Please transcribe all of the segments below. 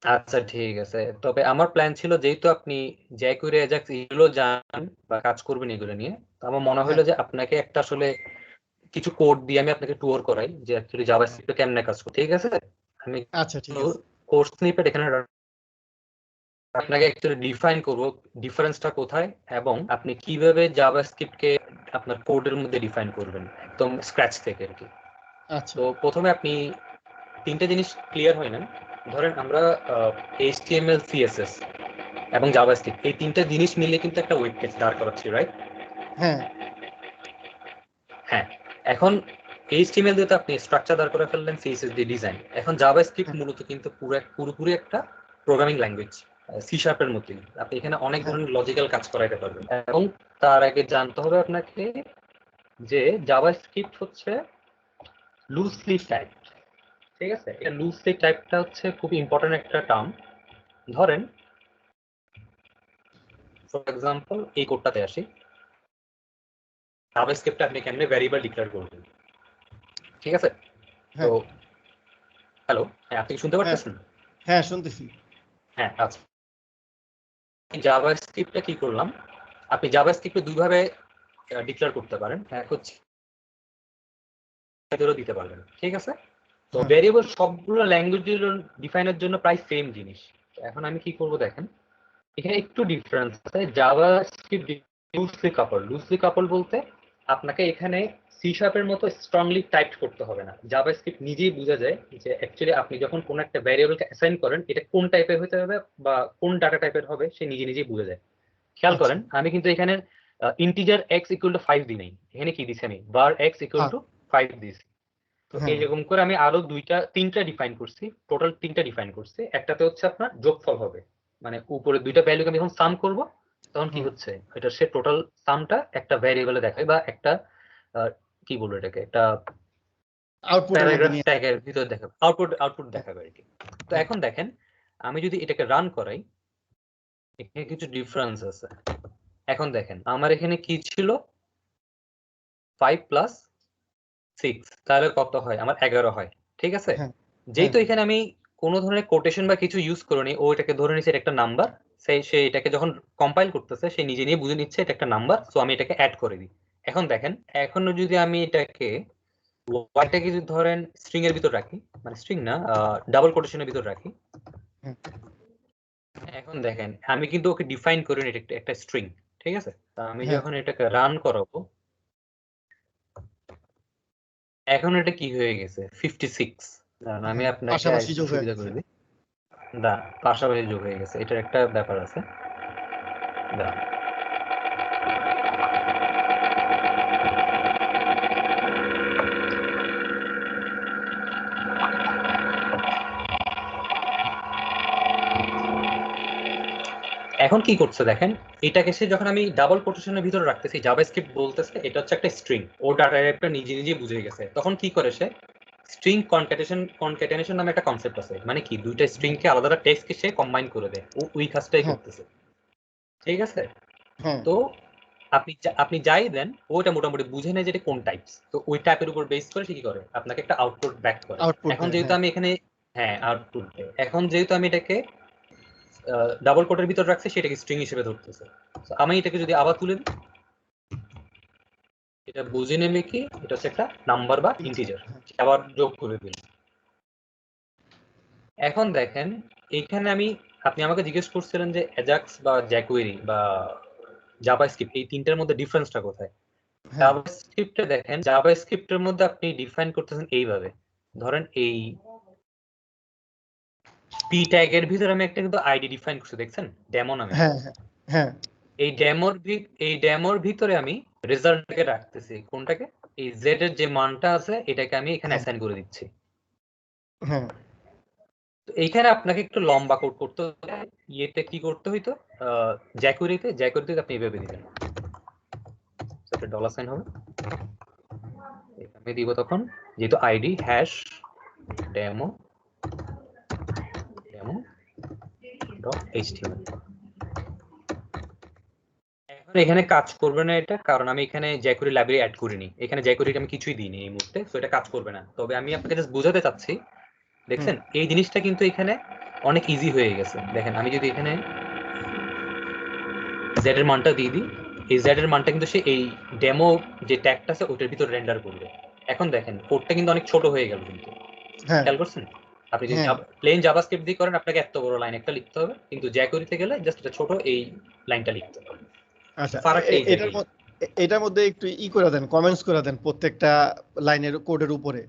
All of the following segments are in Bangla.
আচ্ছা ঠিক আছে, তবে আমার প্ল্যান ছিল যেহেতু আপনি jQuery Ajax এগুলো জানেন বা কাজ করবেন এগুলো নিয়ে, তো আমার মনে হ্যাঁ হলো যে আপনাকে একটা আসলে কিছু কোড দিয়ে আমি আপনাকে ট্যুর করাই যে অ্যাকচুয়ালি জাভাস্ক্রিপ্টে কেমনে কাজ করে, ঠিক আছে? আমি আচ্ছা ঠিক আছে। কোর্স স্নিপেট এখানে আপনাকে অ্যাকচুয়ালি ডিফাইন করব ডিফারেন্সটা কোথায় এবং আপনি কিভাবে জাভাস্ক্রিপ্টকে আপনার কোডের মধ্যে ডিফাইন করবেন একদম স্ক্র্যাচ থেকে আর কি। আচ্ছা তো প্রথমে আপনি তিনটে জিনিস ক্লিয়ার হয় না, ধরেন আমরা HTML CSS এবং জাভাস্ক্রিপ্ট এই তিনটে জিনিস মিলিয়ে কিন্তু একটা ওয়েব পেজ দাঁড় করাচ্ছি, রাইট? হ্যাঁ হ্যাঁ, এখন HTML দিয়ে তো আপনি স্ট্রাকচার দাঁড় করে ফেললেন, CSS দিয়ে ডিজাইন। এখন জাভাস্ক্রিপ্ট হ্যাঁ মূলত কিন্তু পুরোপুরি একটা প্রোগ্রামিং ল্যাঙ্গুয়েজ, সি শার্পের মতোই। আপনি এখানে অনেক হ্যাঁ ধরনের লজিক্যাল কাজ করাইতে পারবেন এবং তার আগে জানতে হবে আপনাকে যে জাভাস্ক্রিপ্ট হচ্ছে লুজলি টাইপ, ঠিক আছে? এটা লুজলি টাইপটা হচ্ছে খুব ইম্পর্টেন্ট একটা টার্ম। ধরেন ফর এক্সাম্পল এই কোডটাতে আসি, জাভাস্ক্রিপ্টে আপনি কেমনে ভ্যারিয়েবল ডিক্লেয়ার করবেন, ঠিক আছে? তো হ্যাঁ হ্যালো, হ্যাঁ আপনি কি শুনতে হ্যাঁ পারতেছেন? হ্যাঁ শুনতেছি। হ্যাঁ আচ্ছা, জাভাস্ক্রিপ্টটা কি করলাম, আপনি জাভাস্ক্রিপ্টে দুইভাবে ডিক্লেয়ার করতে পারেন, এক হচ্ছে দিতে পারবেন, ঠিক আছে? তো হ্যাঁ ভেরিয়েবল সবগুলো ল্যাঙ্গুয়েজ ডিফাইনের জন্য প্রায় সেম জিনিস। এখন আমি কি করব দেখেন, এখানে একটু ডিফারেন্স আছে। জাভাস্ক্রিপ্ট লুজলি কাপল বলতে আপনাকে এখানে সি শার্পের মতো স্ট্রংলি টাইপ করতে হবে না। জাভাস্ক্রিপ্ট নিজেই বোঝা যায় যে অ্যাকচুয়ালি আপনি যখন কোন একটা ভ্যারিয়েবলকে অ্যাসাইন করেন এটা কোন টাইপের হতে হবে বা কোন ডাটা টাইপের হবে সে নিজেই বুঝে যায়। খেয়াল আচ্ছা করেন আমি কিন্তু এখানে ইন্টিজার x ইকুয়াল টু 5 দিই নাই, এখানে কি দিছি আমি var x ইকুয়াল টু 5 দিছি। তো হ্যাঁ এইরকম করে আমি আরো তিনটা ডিফাইন করছি, টোটাল তিনটা ডিফাইন করছি। একটাতে হচ্ছে আপনার যোগফল হবে, মানে উপরে দুইটা ভ্যালুকে আমি যখন সাম করব তখন কি হুম হচ্ছে এটা সে টোটাল সামটা একটা ভ্যারিয়েবলে দেখায় বা একটা কি বলবো এটাকে একটা আউটপুটের মধ্যে প্যারাগ্রাফ নিয়ে। ট্যাগের ভিতরে দেখাবে, আউটপুট হ্যাঁ দেখাবে আর কি। তো হ্যাঁ এখন দেখেন আমি যদি এটাকে রান করাই এখানে কিছু ডিফারেন্স আছে। এখন দেখেন আমার এখানে কি ছিল 5 প্লাস 6, তাহলে কত হয় আমার 11 হয়, ঠিক আছে? হ্যাঁ হ্যাঁ যেহেতু এখানে আমি কোনো ধরনের কোটেশন বা কিছু ইউজ করিনি, ও এটাকে ধরে নিচ্ছে এটা একটা নাম্বার। সে এটাকে যখন কম্পাইল করতেছে সে নিজে নিয়ে বুঝে নিচ্ছে এটা একটা নাম্বার, সো আমি এটাকে অ্যাড করে দিই। এখন দেখেন এখনো যদি আমি এটাকে ওয়াইটাকে যদি ধরেন স্ট্রিং এর ভিতর রাখি, মানে স্ট্রিং না ডাবল কোটেশনের ভিতর রাখি, হ্যাঁ এখন দেখেন আমি কিন্তু ওকে ডিফাইন করিনি এটা একটা স্ট্রিং, ঠিক আছে? তা আমি হ্যাঁ যখন এটাকে রান করাবো এখন এটা কি হয়ে গেছে 56। দাঁড়ান, আমি হ্যাঁ আপনাকে পাশাপাশি একটু যোগ হয়ে সুবিধা গেছে। করে দিই। না, পাশাপাশি যোগ হয়ে গেছে, এটার একটা ব্যাপার আছে। দাঁড়ান। এখন কি করছে দেখেন, এটাকে সে যখন আমি ডাবল কোটেশনের ভিতরে রাখতেছি জাভাস্ক্রিপ্ট বলতেছে এটা হচ্ছে একটা স্ট্রিং, ও ডাটা টাইপটা নিজে বুঝে গেছে। তখন কি করে সে স্ট্রিং কনক্যাটেনেশন নামে একটা কনসেপ্ট আছে, মানে কি দুইটা স্ট্রিং কে আলাদা টেক্সটকে সে কম্বাইন করে দেয়, ও ওই কাজটাই হ্যাঁ করতেছে, ঠিক আছে? হ্যাঁ তো আপনি যাই দেন ওটা মোটামুটি বুঝে নেয় যে এটা কোন টাইপস, তো ওই টাইপের উপর বেস করে সে কি করে আপনাকে একটা আউটপুট ব্যাক করে। আউটপুট এখন দেয়। যেহেতু হ্যাঁ আমি এখানে হ্যাঁ আউটপুট দেয়, এখন যেহেতু আমি এটাকে ডাবল কোটের ভিতর রাখছি সেটাকে স্ট্রিং হিসেবে ধরতেছে। So, আমি এটাকে যদি আবার তুলে দিই এটা বুঝে নেবে কি এটা হচ্ছে একটা নাম্বার বা ইন্টিজার, হ্যাঁ আবার যোগ করে দিল। এখন দেখেন এখানে আপনি আমাকে জিজ্ঞেস করছিলেন যে অ্যাজাক্স বা জ্যাকুয়েরি বা জাভাস্ক্রিপ্ট এই তিনটার মধ্যে ডিফারেন্সটা কোথায়। হ্যাঁ জাভাস্ক্রিপ্টে দেখেন জাভাস্ক্রিপ্টের মধ্যে আপনি ডিফাইন করতেছেন এইভাবে, ধরেন এই পি ট্যাগের ভিতরে আমি একটা কিন্তু আইডি ডিফাইন করছি দেখছেন ডেমো নামে। হ্যাঁ হ্যাঁ হ্যাঁ এই ডেমোর ভিতরে আমি রেজাল্টটাকে রাখতেছি কোনটাকে, এই জেড এর যে মানটা আছে এটাকে আমি এখানে হ্যাঁ অ্যাসাইন করে দিচ্ছি। হ্যাঁ তো এইখানে আপনাকে একটু লম্বা কোড করতে হবে, ইয়েতে কি করতে হইতো জ্যাকুয়েরিতে আপনি এইভাবে দিবেন, সেটা ডলার সাইন হবে, আমি দিব তখন যেহেতু ID hash demo demo dot HTML. এখন এখানে কাজ করবে না এটা, কারণ আমি এখানে জ্যাকুয়েরি লাইব্রেরি অ্যাড করিনি, এখানে জ্যাকুয়েরি আমি কিছুই দিইনি এই মুহূর্তে, তো এটা কাজ করবে না। তবে আমি আপনাকে জাস্ট বোঝাতে চাচ্ছি হুম দেখছেন এই জিনিসটা কিন্তু এখানে অনেক ইজি হয়ে গেছে। দেখেন আমি যদি এখানে জেড এর মানটা দিয়ে দিই, এই জেড এর মানটা কিন্তু সে এই ডেমো যে ট্যাগটা আছে ওটার ভিতর রেন্ডার করবে। এখন দেখেন কোডটা কিন্তু অনেক ছোট হয়ে গেল, কিন্তু হ্যাঁ খেয়াল করছেন? আপনি যদি হ্যাঁ প্লেন জাভাস্ক্রিপ্ট দিয়ে করেন আপনাকে এত বড় লাইন একটা লিখতে হবে, কিন্তু জ্যাকুরিতে গেলে জাস্ট এটা ছোট এই লাইনটা লিখতে হবে। আচ্ছা ফারাকটা এই এটার জায়গায়। এটার মধ্যে একটু করে দেন, কমেন্টস করে দেন প্রত্যেকটা লাইনের কোডের উপরে।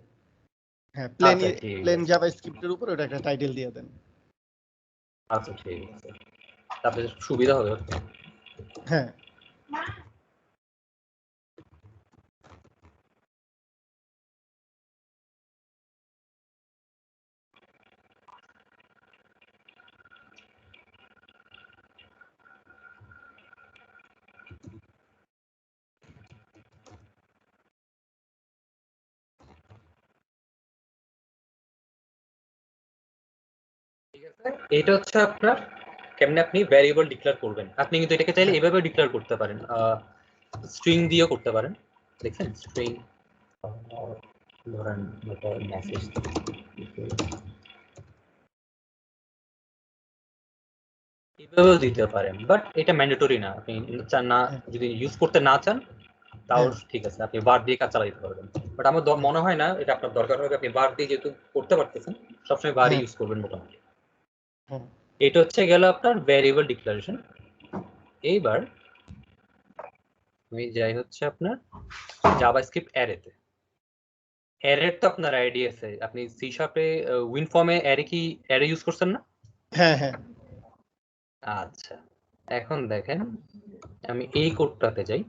হ্যাঁ, আচ্ছা ঠিক প্লেন আছে, জাভাস্ক্রিপ্টের উপরে ওটা একটা টাইটেল দিয়ে দেন। আচ্ছা ঠিক আছে, তারপরে সুবিধা হবে। হ্যাঁ ঠিক আছে, এটা হচ্ছে আপনার কেমনে আপনি ভ্যারিয়েবল ডিক্লেয়ার করবেন। আপনি কিন্তু এটাকে চাইলে হ্যাঁ এভাবে ডিক্লেয়ার করতে পারেন, স্ট্রিং দিয়েও করতে পারেন। দেখছেন স্ট্রিং, ধরেন মেসেজ এভাবেও দিতে পারেন, বাট এটা ম্যান্ডেটরি না। আপনি চান না, হ্যাঁ যদি ইউজ করতে না চান তাও হ্যাঁ ঠিক আছে, আপনি বার দিয়ে কাজ চালাতে পারবেন। বাট আমার হ্যাঁ মনে হয় না এটা আপনার দরকার হবে। আপনি বার দিয়ে যেহেতু করতে পারতেছেন, সবসময় বারই হ্যাঁ ইউজ করবেন মোটামুটি। হ্যাঁ এটা হচ্ছে গেল আপনার ভ্যারিয়েবল ডিক্লারেশন। এইবার আমি যাই হচ্ছে আপনার জাভাস্ক্রিপ্ট অ্যারেতে। অ্যারের তো আপনার আইডিয়া আছে, আপনি সি শার্পে উইন ফর্মে অ্যারে কি অ্যারে ইউজ করছেন না? হ্যাঁ হ্যাঁ আচ্ছা, এখন দেখেন আমি এই কোডটাতে যাই।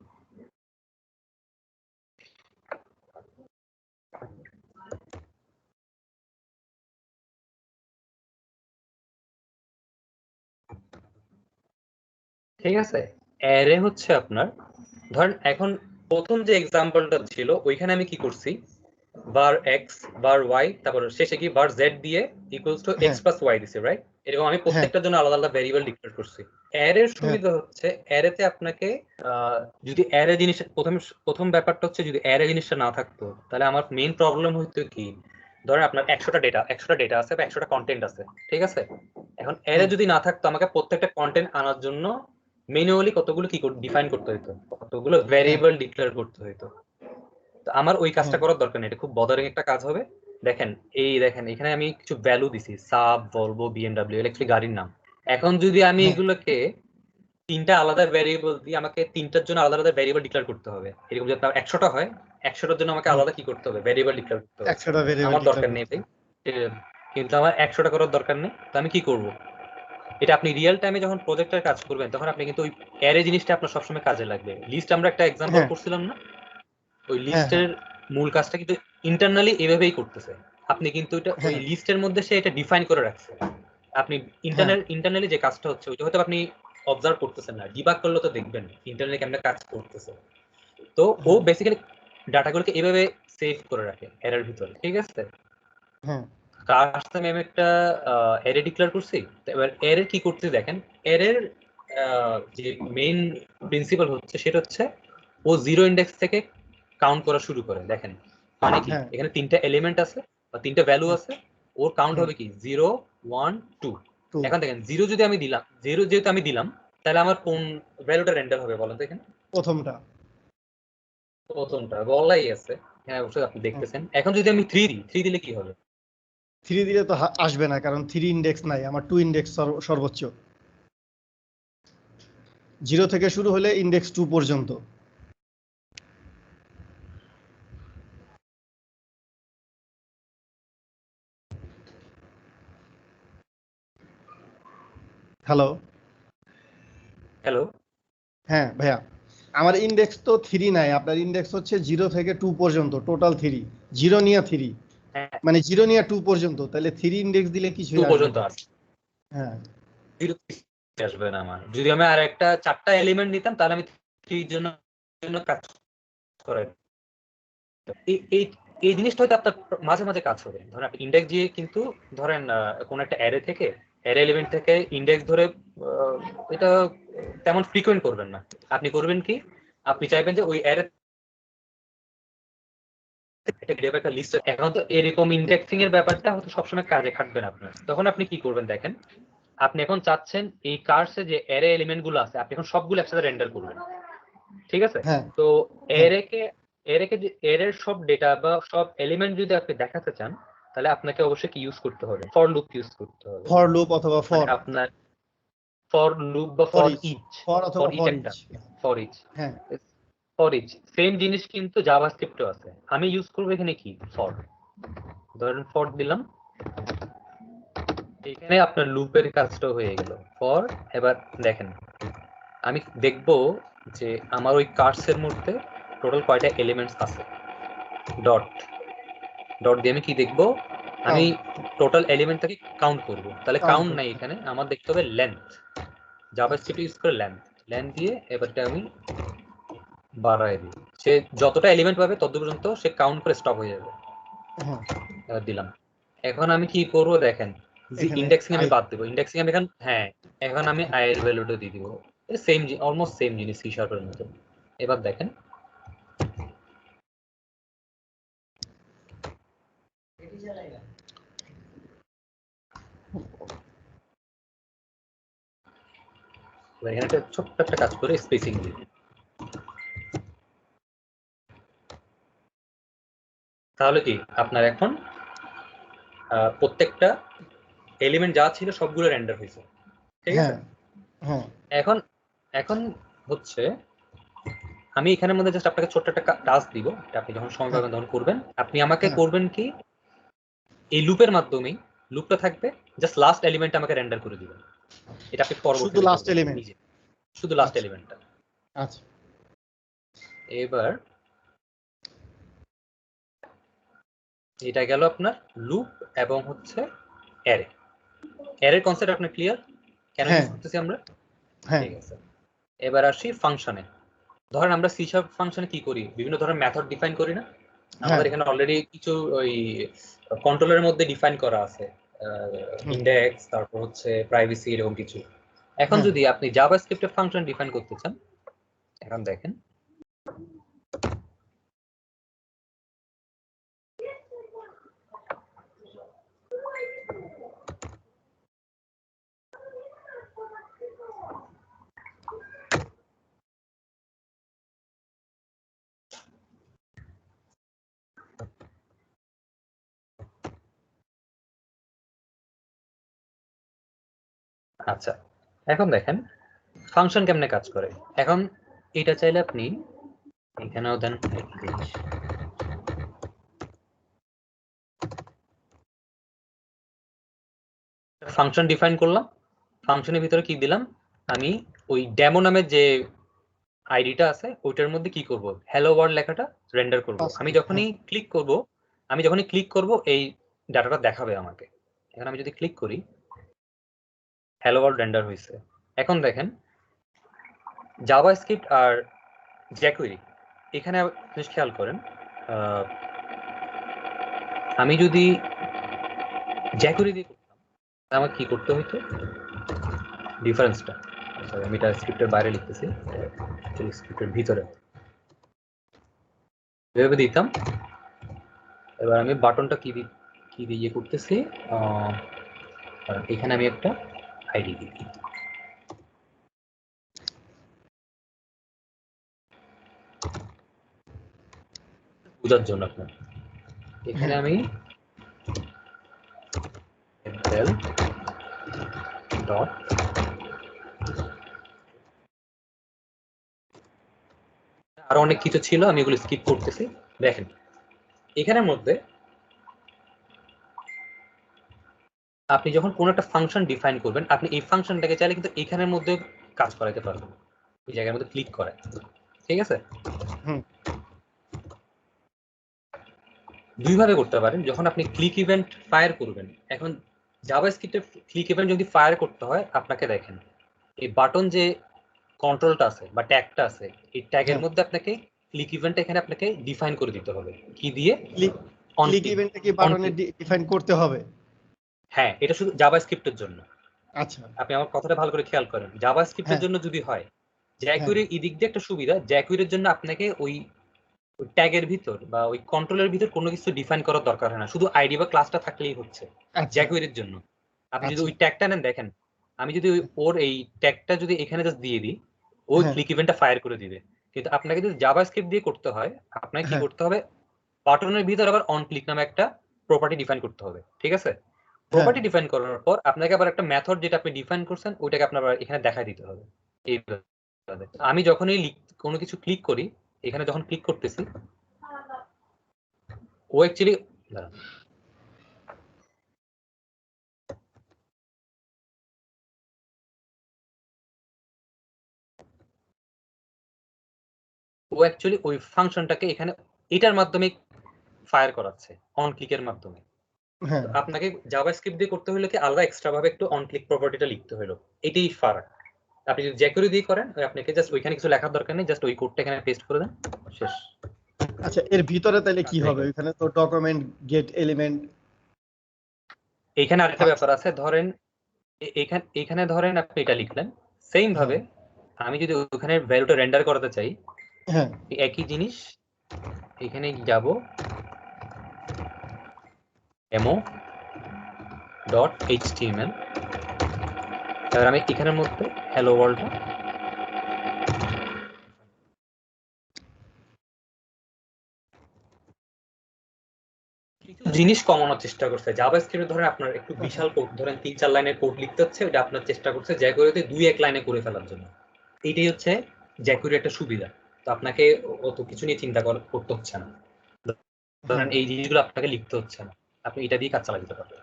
ঠিক আছে, অ্যারে হচ্ছে আপনার, ধরেন এখন প্রথম যে এক্সাম্পলটা ছিল ওইখানে আমি কি করছি, var x var y তারপর শেষে কি var z দিয়ে ইকুয়ালস টু x হ্যাঁ প্লাস y দিছি, রাইট? এরকম আমি হ্যাঁ প্রত্যেকটার জন্য আলাদা আলাদা ভেরিয়েবল ডিক্লেয়ার করছি। অ্যারের হ্যাঁ সুবিধা হচ্ছে অ্যারেতে আপনাকে যদি অ্যারে জিনিস প্রথম ব্যাপারটা হচ্ছে যদি অ্যারে জিনিসটা না থাকতো তাহলে আমার মেইন প্রবলেম হইতো কি, ধরেন আপনার 100টা ডেটা আছে বা 100টা কন্টেন্ট আছে, ঠিক আছে? এখন অ্যারে হুম যদি না থাকতো আমাকে প্রত্যেকটা কন্টেন্ট আনার জন্য ম্যানুয়ালি কতগুলো কি ডিফাইন করতে হতো, কতগুলো হ্যাঁ ভেরিয়েবল ডিক্লেয়ার করতে হতো। তো আমার ওই কাজটা হ্যাঁ করার দরকার নেই, এটা খুব বদারিং একটা কাজ হবে। দেখেন দেখেন এখানে আমি কিছু ভ্যালু দিছি, সাব, ভলভো, বিএমডব্লিউ, ইলেকট্রিক গাড়ির নাম। এখন যদি আমি হ্যাঁ এগুলোকে তিনটা আলাদা ভ্যারিয়েবল দিই, আমাকে তিনটার জন্য আলাদা আলাদা ভ্যারিয়েবল ডিক্লেয়ার করতে হবে। এরকম যদি আপনার 100টা হয়, 100টার জন্য আমাকে হুম আলাদা কি করতে হবে, ভ্যারিয়েবল ডিক্লেয়ার করতে হবে। 100টা ভেরিয়েবল আমার ডিক্লেয়ার দরকার নেই করতে ভাই। হবে। এ, কিন্তু আমার 100টা করার দরকার নেই, তো আমি কি করব, এটা আপনি রিয়েল টাইমে যখন প্রজেক্টের কাজ করবেন তখন আপনি কিন্তু ওই অ্যারে জিনিসটা আপনার সবসময় কাজে লাগবে। লিস্ট আমরা একটা এক্সাম্পল হ্যাঁ করছিলাম না, ওই হ্যাঁ হ্যাঁ লিস্টের মূল কাজটা কিন্তু ইন্টারনালি এভাবেই করতেছে। আপনি কিন্তু এটা ওই হ্যাঁ লিস্টের মধ্যে সে এটা ডিফাইন করে রাখছে। আপনি হ্যাঁ ইন্টারনালি যে কাজটা হচ্ছে ওইটা হয়তো আপনি অবজার্ভ করতেছেন না, ডিবাগ করলে তো দেখবেন ইন্টারনালি কেমন কাজ করতেছে। তো ও হ্যাঁ বেসিক্যালি ডাটাগুলোকে এভাবে সেভ করে রাখে এর ভিতরে, ঠিক আছে? হ্যাঁ কার সাথে আমি একটা অ্যারে ডিক্লেয়ার করছি। তো এবার অ্যারে কি করতে দেখেন, অ্যারের যে মেইন প্রিন্সিপাল হচ্ছে সেটা হচ্ছে ও জিরো ইন্ডেক্স থেকে কাউন্ট করা শুরু করে। দেখেন মানে কি, হ্যাঁ এখানে তিনটা এলিমেন্ট আছে বা তিনটা ভ্যালু হুম আছে, ওর কাউন্ট হুম হবে কি 0 1 2। 2 এখন দেখেন জিরো যদি আমি দিলাম, জিরো যেহেতু আমি দিলাম, তাহলে আমার কোন ভ্যালুটা রেন্ডার হবে বলেন তো এখানে? প্রথমটা। প্রথমটা বলাই আছে, হ্যাঁ অবশ্যই আপনি হুম দেখতেছেন। এখন যদি আমি 3 দিই, 3 দিলে কি হবে? 3 দিলে তো আসবে না, কারণ 3 ইন্ডেক্স নাই, আমার 2 ইন্ডেক্স সর্বোচ্চ। 0 থেকে শুরু হলে ইন্ডেক্স 2 পর্যন্ত। হ্যালো। হ্যালো। হ্যাঁ ভাইয়া, আমার ইন্ডেক্স তো 3 নাই, আপনার ইন্ডেক্স হচ্ছে 0 থেকে 2 পর্যন্ত, টোটাল 3, 0 নিয়ে 3, হ্যাঁ মানে 0 নিয়ে 2 পর্যন্ত, তাহলে 3 ইন্ডেক্স দিলে 2 কিছুই আসবে পর্যন্ত না। আছে, হ্যাঁ 0 আসবে না আমার। যদি আমি আর একটা 4টা এলিমেন্ট নিতাম তাহলে আমি 3 জন্য কাজ করে। এই এই এই জিনিসটা হয়তো আপনার মাঝে মাঝে কাজ হবে। ধরেন আপনি ইন্ডেক্স দিয়ে কিন্তু ধরেন কোন একটা অ্যারে থেকে, অ্যারে এলিমেন্ট থেকে ইন্ডেক্স ধরে এটা তেমন ফ্রিকোয়েন্ট করবেন না। আপনি করবেন কি, আপনি চাইবেন যে ওই অ্যারে এটা একটা লিস্ট। এখন তো এরকম ইন্ডেক্সিং এর ব্যাপারটা হয়তো সবসময় কাজে খাটবে না আপনার, তখন আপনি কি করবেন দেখেন, আপনি এখন চাচ্ছেন এই কার্সে যে অ্যারে এলিমেন্ট গুলো আছে আপনি এখন সবগুলো একসাথে রেন্ডার করবেন, ঠিক আছে? হ্যাঁ তো হ্যাঁ এরেকে যে এরের সব ডেটা বা সব এলিমেন্ট যদি আপনি দেখাতে চান, তাহলে আপনাকে অবশ্যই কি ইউজ করতে হবে, ফর লুপ ইউজ করতে হবে। ফর লুপ অথবা মানে ফর আপনার ফর লুপ বা for for each, each, for for অথবা ইচ ফর একটা, ইচ। ফর ইচ, হ্যাঁ ফর ইচ সেম জিনিস কিন্তু জাভাস্ক্রিপ্টও আছে। আমি ইউজ করবো এখানে কি ফর, ধরেন ফর দিলাম, এখানে আপনার লুপের কাজটা হয়ে গেল ফর। এবার দেখেন আমি দেখবো যে আমার ওই কার্সের মধ্যে টোটাল কয়টা এলিমেন্টস আছে। ডট ডট দিয়ে আমি কি দেখবো, আমি টোটাল এলিমেন্টটাকে কাউন্ট করব। তাহলে কাউন্ট কাউন্ট নাই, করতে। এখানে আমার দেখতে হবে লেন্থ, আচ্ছা জাভাস্ক্রিপ্ট ইউজ করে লেন্থ, লেন্থ দিয়ে এবারটা আমি বাড়ায় দিই, সে যতটা এলিমেন্ট পাবে তত পর্যন্ত সে কাউন্ট করে স্টপ হয়ে যাবে। হ্যাঁ এবার দিলাম। এখন আমি কি করব দেখেন, যে এখানে ইন্ডেক্সিং আমি আই বাদ দেবো, ইন্ডেক্সিং আমি এখন হ্যাঁ এখন আমি আই এর ভ্যালুটা দিয়ে দিব, সেম অলমোস্ট সেম জিনিস সি শার্পের মতো। এবার দেখেন এবার এখানে একটা ছোট্ট একটা কাজ করে স্পেসিং দিই, তাহলে কি আপনার এখন প্রত্যেকটা এলিমেন্ট যা ছিল সবগুলো রেন্ডার হয়েছে, ঠিক আছে? হ্যাঁ হ্যাঁ এখন এখন হচ্ছে আমি এখানের মধ্যে জাস্ট আপনাকে ছোট্ট একটা টাস্ক দিব, এটা আপনি যখন সময় হ্যাঁ পাবেন তখন করবেন। আপনি আমাকে হ্যাঁ করবেন কি, এই লুপের মাধ্যমেই, লুপটা থাকবে জাস্ট লাস্ট এলিমেন্ট আমাকে রেন্ডার করে দিবেন, এটা আপনি শুধু পরবর্তীতে লাস্ট করবেন এলিমেন্ট। নিজে, শুধু লাস্ট আচ্ছা এলিমেন্টটা। আচ্ছা এবার এটা গেল আপনার লুপ এবং হচ্ছে অ্যারে। অ্যারের কনসেপ্ট আপনার ক্লিয়ার কেন হ্যাঁ ইউজ করতেছি আমরা? হ্যাঁ ঠিক আছে, এবার আসি ফাংশনে। ধরেন আমরা সি শার্প ফাংশনে কি করি, বিভিন্ন ধরনের মেথড ডিফাইন করি না? হ্যাঁ আমাদের এখানে অলরেডি কিছু ওই কন্ট্রোলের মধ্যে ডিফাইন করা আছে, হুম, ইন্ডেক্স, তারপর হচ্ছে প্রাইভেসি, এরকম কিছু। এখন হ্যাঁ যদি আপনি জাভাস্ক্রিপ্টে ফাংশন ডিফাইন করতে চান, এখন দেখেন আচ্ছা, এখন দেখেন ফাংশন কেমনে কাজ করে। এখন এটা চাইলে আপনি এখানেও দেন, ফাংশন ডিফাইন করলাম, ফাংশনের ভিতরে কি দিলাম, আমি ওই ডেমো নামের যে আইডিটা আছে ওইটার মধ্যে কি করব, হ্যালো ওয়ার্ল্ড লেখাটা রেন্ডার করব। পাস আমি করতে, হ্যাঁ যখনই ক্লিক করব, এই ডাটাটা দেখাবে আমাকে। এখন আমি যদি ক্লিক করি, হ্যালো ওয়ার্ল্ড রেন্ডার হয়েছে। এখন দেখেন জাভাস্ক্রিপ্ট আর জ্যাকুইরি, এখানে জিনিস খেয়াল করেন, আমি যদি জ্যাকুইরি দিয়ে করতাম তাহলে আমার কি করতে হইতো, ডিফারেন্সটা, সরি আমি এটা স্ক্রিপ্টের বাইরে লিখতেছি, স্ক্রিপ্টের ভিতরে এভাবে দিতাম। এবার আমি বাটনটা কি দিয়ে করতেছি, এখানে আমি একটা আইডি দিই বোঝার জন্য আপনার। এখানে হ্যাঁ আমি ডট আরো অনেক কিছু ছিল, আমি এগুলো স্কিপ করতেছি। দেখেন এখানের মধ্যে আপনি যখন কোনো একটা ফাংশন ডিফাইন করবেন, আপনি এই ফাংশনটাকে চাইলে কিন্তু এখানের মধ্যে কাজ করাতে পারবেন, এই জায়গার মধ্যে ক্লিক করে, ঠিক আছে? হুম দুইভাবে করতে পারেন, যখন আপনি ক্লিক ইভেন্ট ফায়ার করবেন। এখন জাভাস্ক্রিপ্টে ক্লিক ইভেন্ট যদি ফায়ার করতে হয়, আপনাকে দেখেন এই বাটন যে কন্ট্রোলটা আছে বা ট্যাগটা আছে, এই ট্যাগের হ্যাঁ মধ্যে আপনাকে ক্লিক ইভেন্ট এখানে আপনাকে ডিফাইন করে দিতে হবে, কি দিয়ে, ক্লিক অন ক্লিক ক্লিক, ইভেন্টটা কি অন বাটনে ক্লিক। ডিফাইন করতে হবে? হ্যাঁ, এটা শুধু জাভাস্ক্রিপ্টের জন্য। আচ্ছা আপনি আমার কথাটা ভালো করে খেয়াল করেন, জাভাস্ক্রিপ্টের হ্যাঁ জন্য যদি হয়, হ্যাঁ জ্যাকুইরির এদিক দিয়ে একটা সুবিধা, জ্যাকুইরির জন্য আপনাকে ওই ওই ট্যাগের ভিতর বা ওই কন্ট্রোলের ভিতর কোনো কিছু ডিফাইন করার দরকার হয় না, শুধু আইডি বা ক্লাসটা থাকলেই হচ্ছে আচ্ছা জ্যাকুয়ারির জন্য। আপনি যদি আচ্ছা ওই ট্যাগটা নেন, দেখেন আমি যদি ওর এই ট্যাগটা যদি এখানে জাস্ট দিয়ে দিই, ওই হ্যাঁ ক্লিক ইভেন্টটা ফায়ার করে দিবে। কিন্তু আপনাকে যদি জাভাস্ক্রিপ্ট দিয়ে করতে হয়, আপনাকে কি হ্যাঁ করতে হবে, বাটনের ভিতর আবার অন ক্লিক নামে একটা প্রপার্টি ডিফাইন করতে হবে, ঠিক আছে? হ্যাঁ প্রপার্টি ডিফাইন করার পর আপনাকে আবার একটা মেথড যেটা আপনি ডিফাইন করছেন ওইটাকে আপনার আবার এখানে দেখাই দিতে হবে এইভাবে। আমি যখনই কোনো কিছু ক্লিক করি, এখানে যখন ক্লিক করতেছি, ও অ্যাকচুয়ালি ওই ফাংশনটাকে এখানে এটার মাধ্যমে ফায়ার করাচ্ছে, অন ক্লিকের মাধ্যমে। হ্যাঁ তো আপনাকে জাভাস্ক্রিপ্ট দিয়ে করতে হলে কি আলাদা এক্সট্রা ভাবে একটু অন ক্লিক প্রপার্টিটা লিখতে হলো, এটাই ফারাক। আপনি যদি জ্যাকুয়ারি দিয়ে করেন, ওই আপনাকে জাস্ট ওইখানে কিছু লেখার দরকার নেই, জাস্ট ওই কোডটা এখানে পেস্ট করে দেন, শেষ। আচ্ছা, এর ভিতরে তাহলে কি কাজ হয়ে হবে? গেল। ওইখানে তো ডকুমেন্ট, গেট এলিমেন্ট, এইখানে আরেকটা ব্যাপার আছে, ধরেন এখানে ধরেন আপনি এটা লিখলেন, সেম হ্যাঁ ভাবে আমি যদি ওখানে ভ্যালুটা রেন্ডার করাতে চাই, হ্যাঁ একই জিনিস এখানে যাব, ডেমো ডট এইচটিএমএল, তারপর আমি এখানের মধ্যে হ্যালো ওয়ার্ল্ডটা জিনিস কমানোর চেষ্টা করছে। জাভাস্ক্রিপ্ট ধরেন আপনার একটু বিশাল কোড, ধরেন 3-4 লাইনের কোড লিখতে হচ্ছে, ওটা আপনার চেষ্টা করছে জ্যাকুয়ারিতে 2-1 লাইনে করে ফেলার জন্য। এইটাই হচ্ছে জ্যাকুয়ারির একটা সুবিধা। তো আপনাকে অত কিছু নিয়ে চিন্তা করতে হচ্ছে না, ধরেন হ্যাঁ এই জিনিসগুলো আপনাকে লিখতে হচ্ছে না, আপনি এটা দিয়ে কাজ চালা দিতে পারবেন।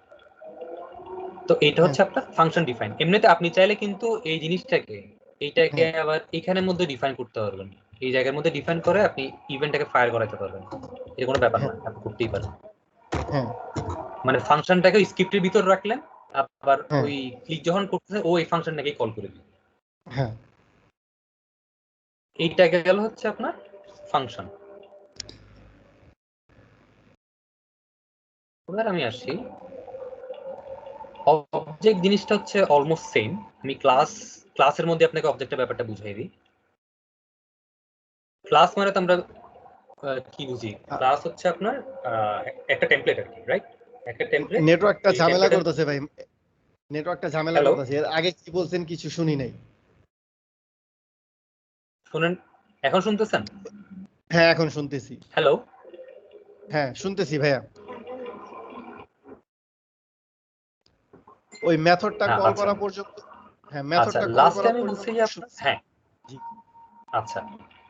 তো এটা হ্যাঁ হচ্ছে আপনার ফাংশন ডিফাইন। এমনিতে আপনি চাইলে কিন্তু এই জিনিসটাকে এইটাকে হ্যাঁ আবার এখানের মধ্যে ডিফাইন করতে পারবেন, এই জায়গার মধ্যে ডিফাইন করে আপনি ইভেন্টটাকে ফায়ার করাতে পারবেন, এর কোনো ব্যাপার হ্যাঁ না, আপনি করতেই পারেন। হ্যাঁ মানে ফাংশনটাকে স্ক্রিপ্টের ভিতর রাখলেন, আবার হ্যাঁ ওই ক্লিক যখন করতেছে ও এই ফাংশনটাকে কল করে দিবে। হ্যাঁ এইটা গেল হচ্ছে আপনার ফাংশন। এবার আমি আসি অবজেক্ট, জিনিসটা হচ্ছে অলমোস্ট সেম। আমি ক্লাসের মধ্যে আপনাকে অবজেক্টের ব্যাপারটা বুঝাই দিই। ক্লাস মানে তো আমরা কি বুঝি, ক্লাস হচ্ছে আপনার একটা টেমপ্লেট আর কি, রাইট? একটা টেমপ্লেট, নেটওয়ার্কটা এই ঝামেলা টেমপ্লেটের। করতেছে ভাই, নেটওয়ার্কটা ঝামেলা হ্যালো, করতেছে। এর আগে কি বলছেন কিছু শুনি নাই। শুনেন, এখন শুনতেছেন? হ্যাঁ এখন শুনতেছি। হ্যালো, হ্যাঁ শুনতেছি ভাইয়া। ওই মেথডটা হ্যাঁ কল আচ্ছা করা পর্যন্ত, হ্যাঁ আচ্ছা, মেথডটা কল লাস্টে করা আমি বলছি পর্যন্ত যে আপনার, শুনছি। হ্যাঁ জি আচ্ছা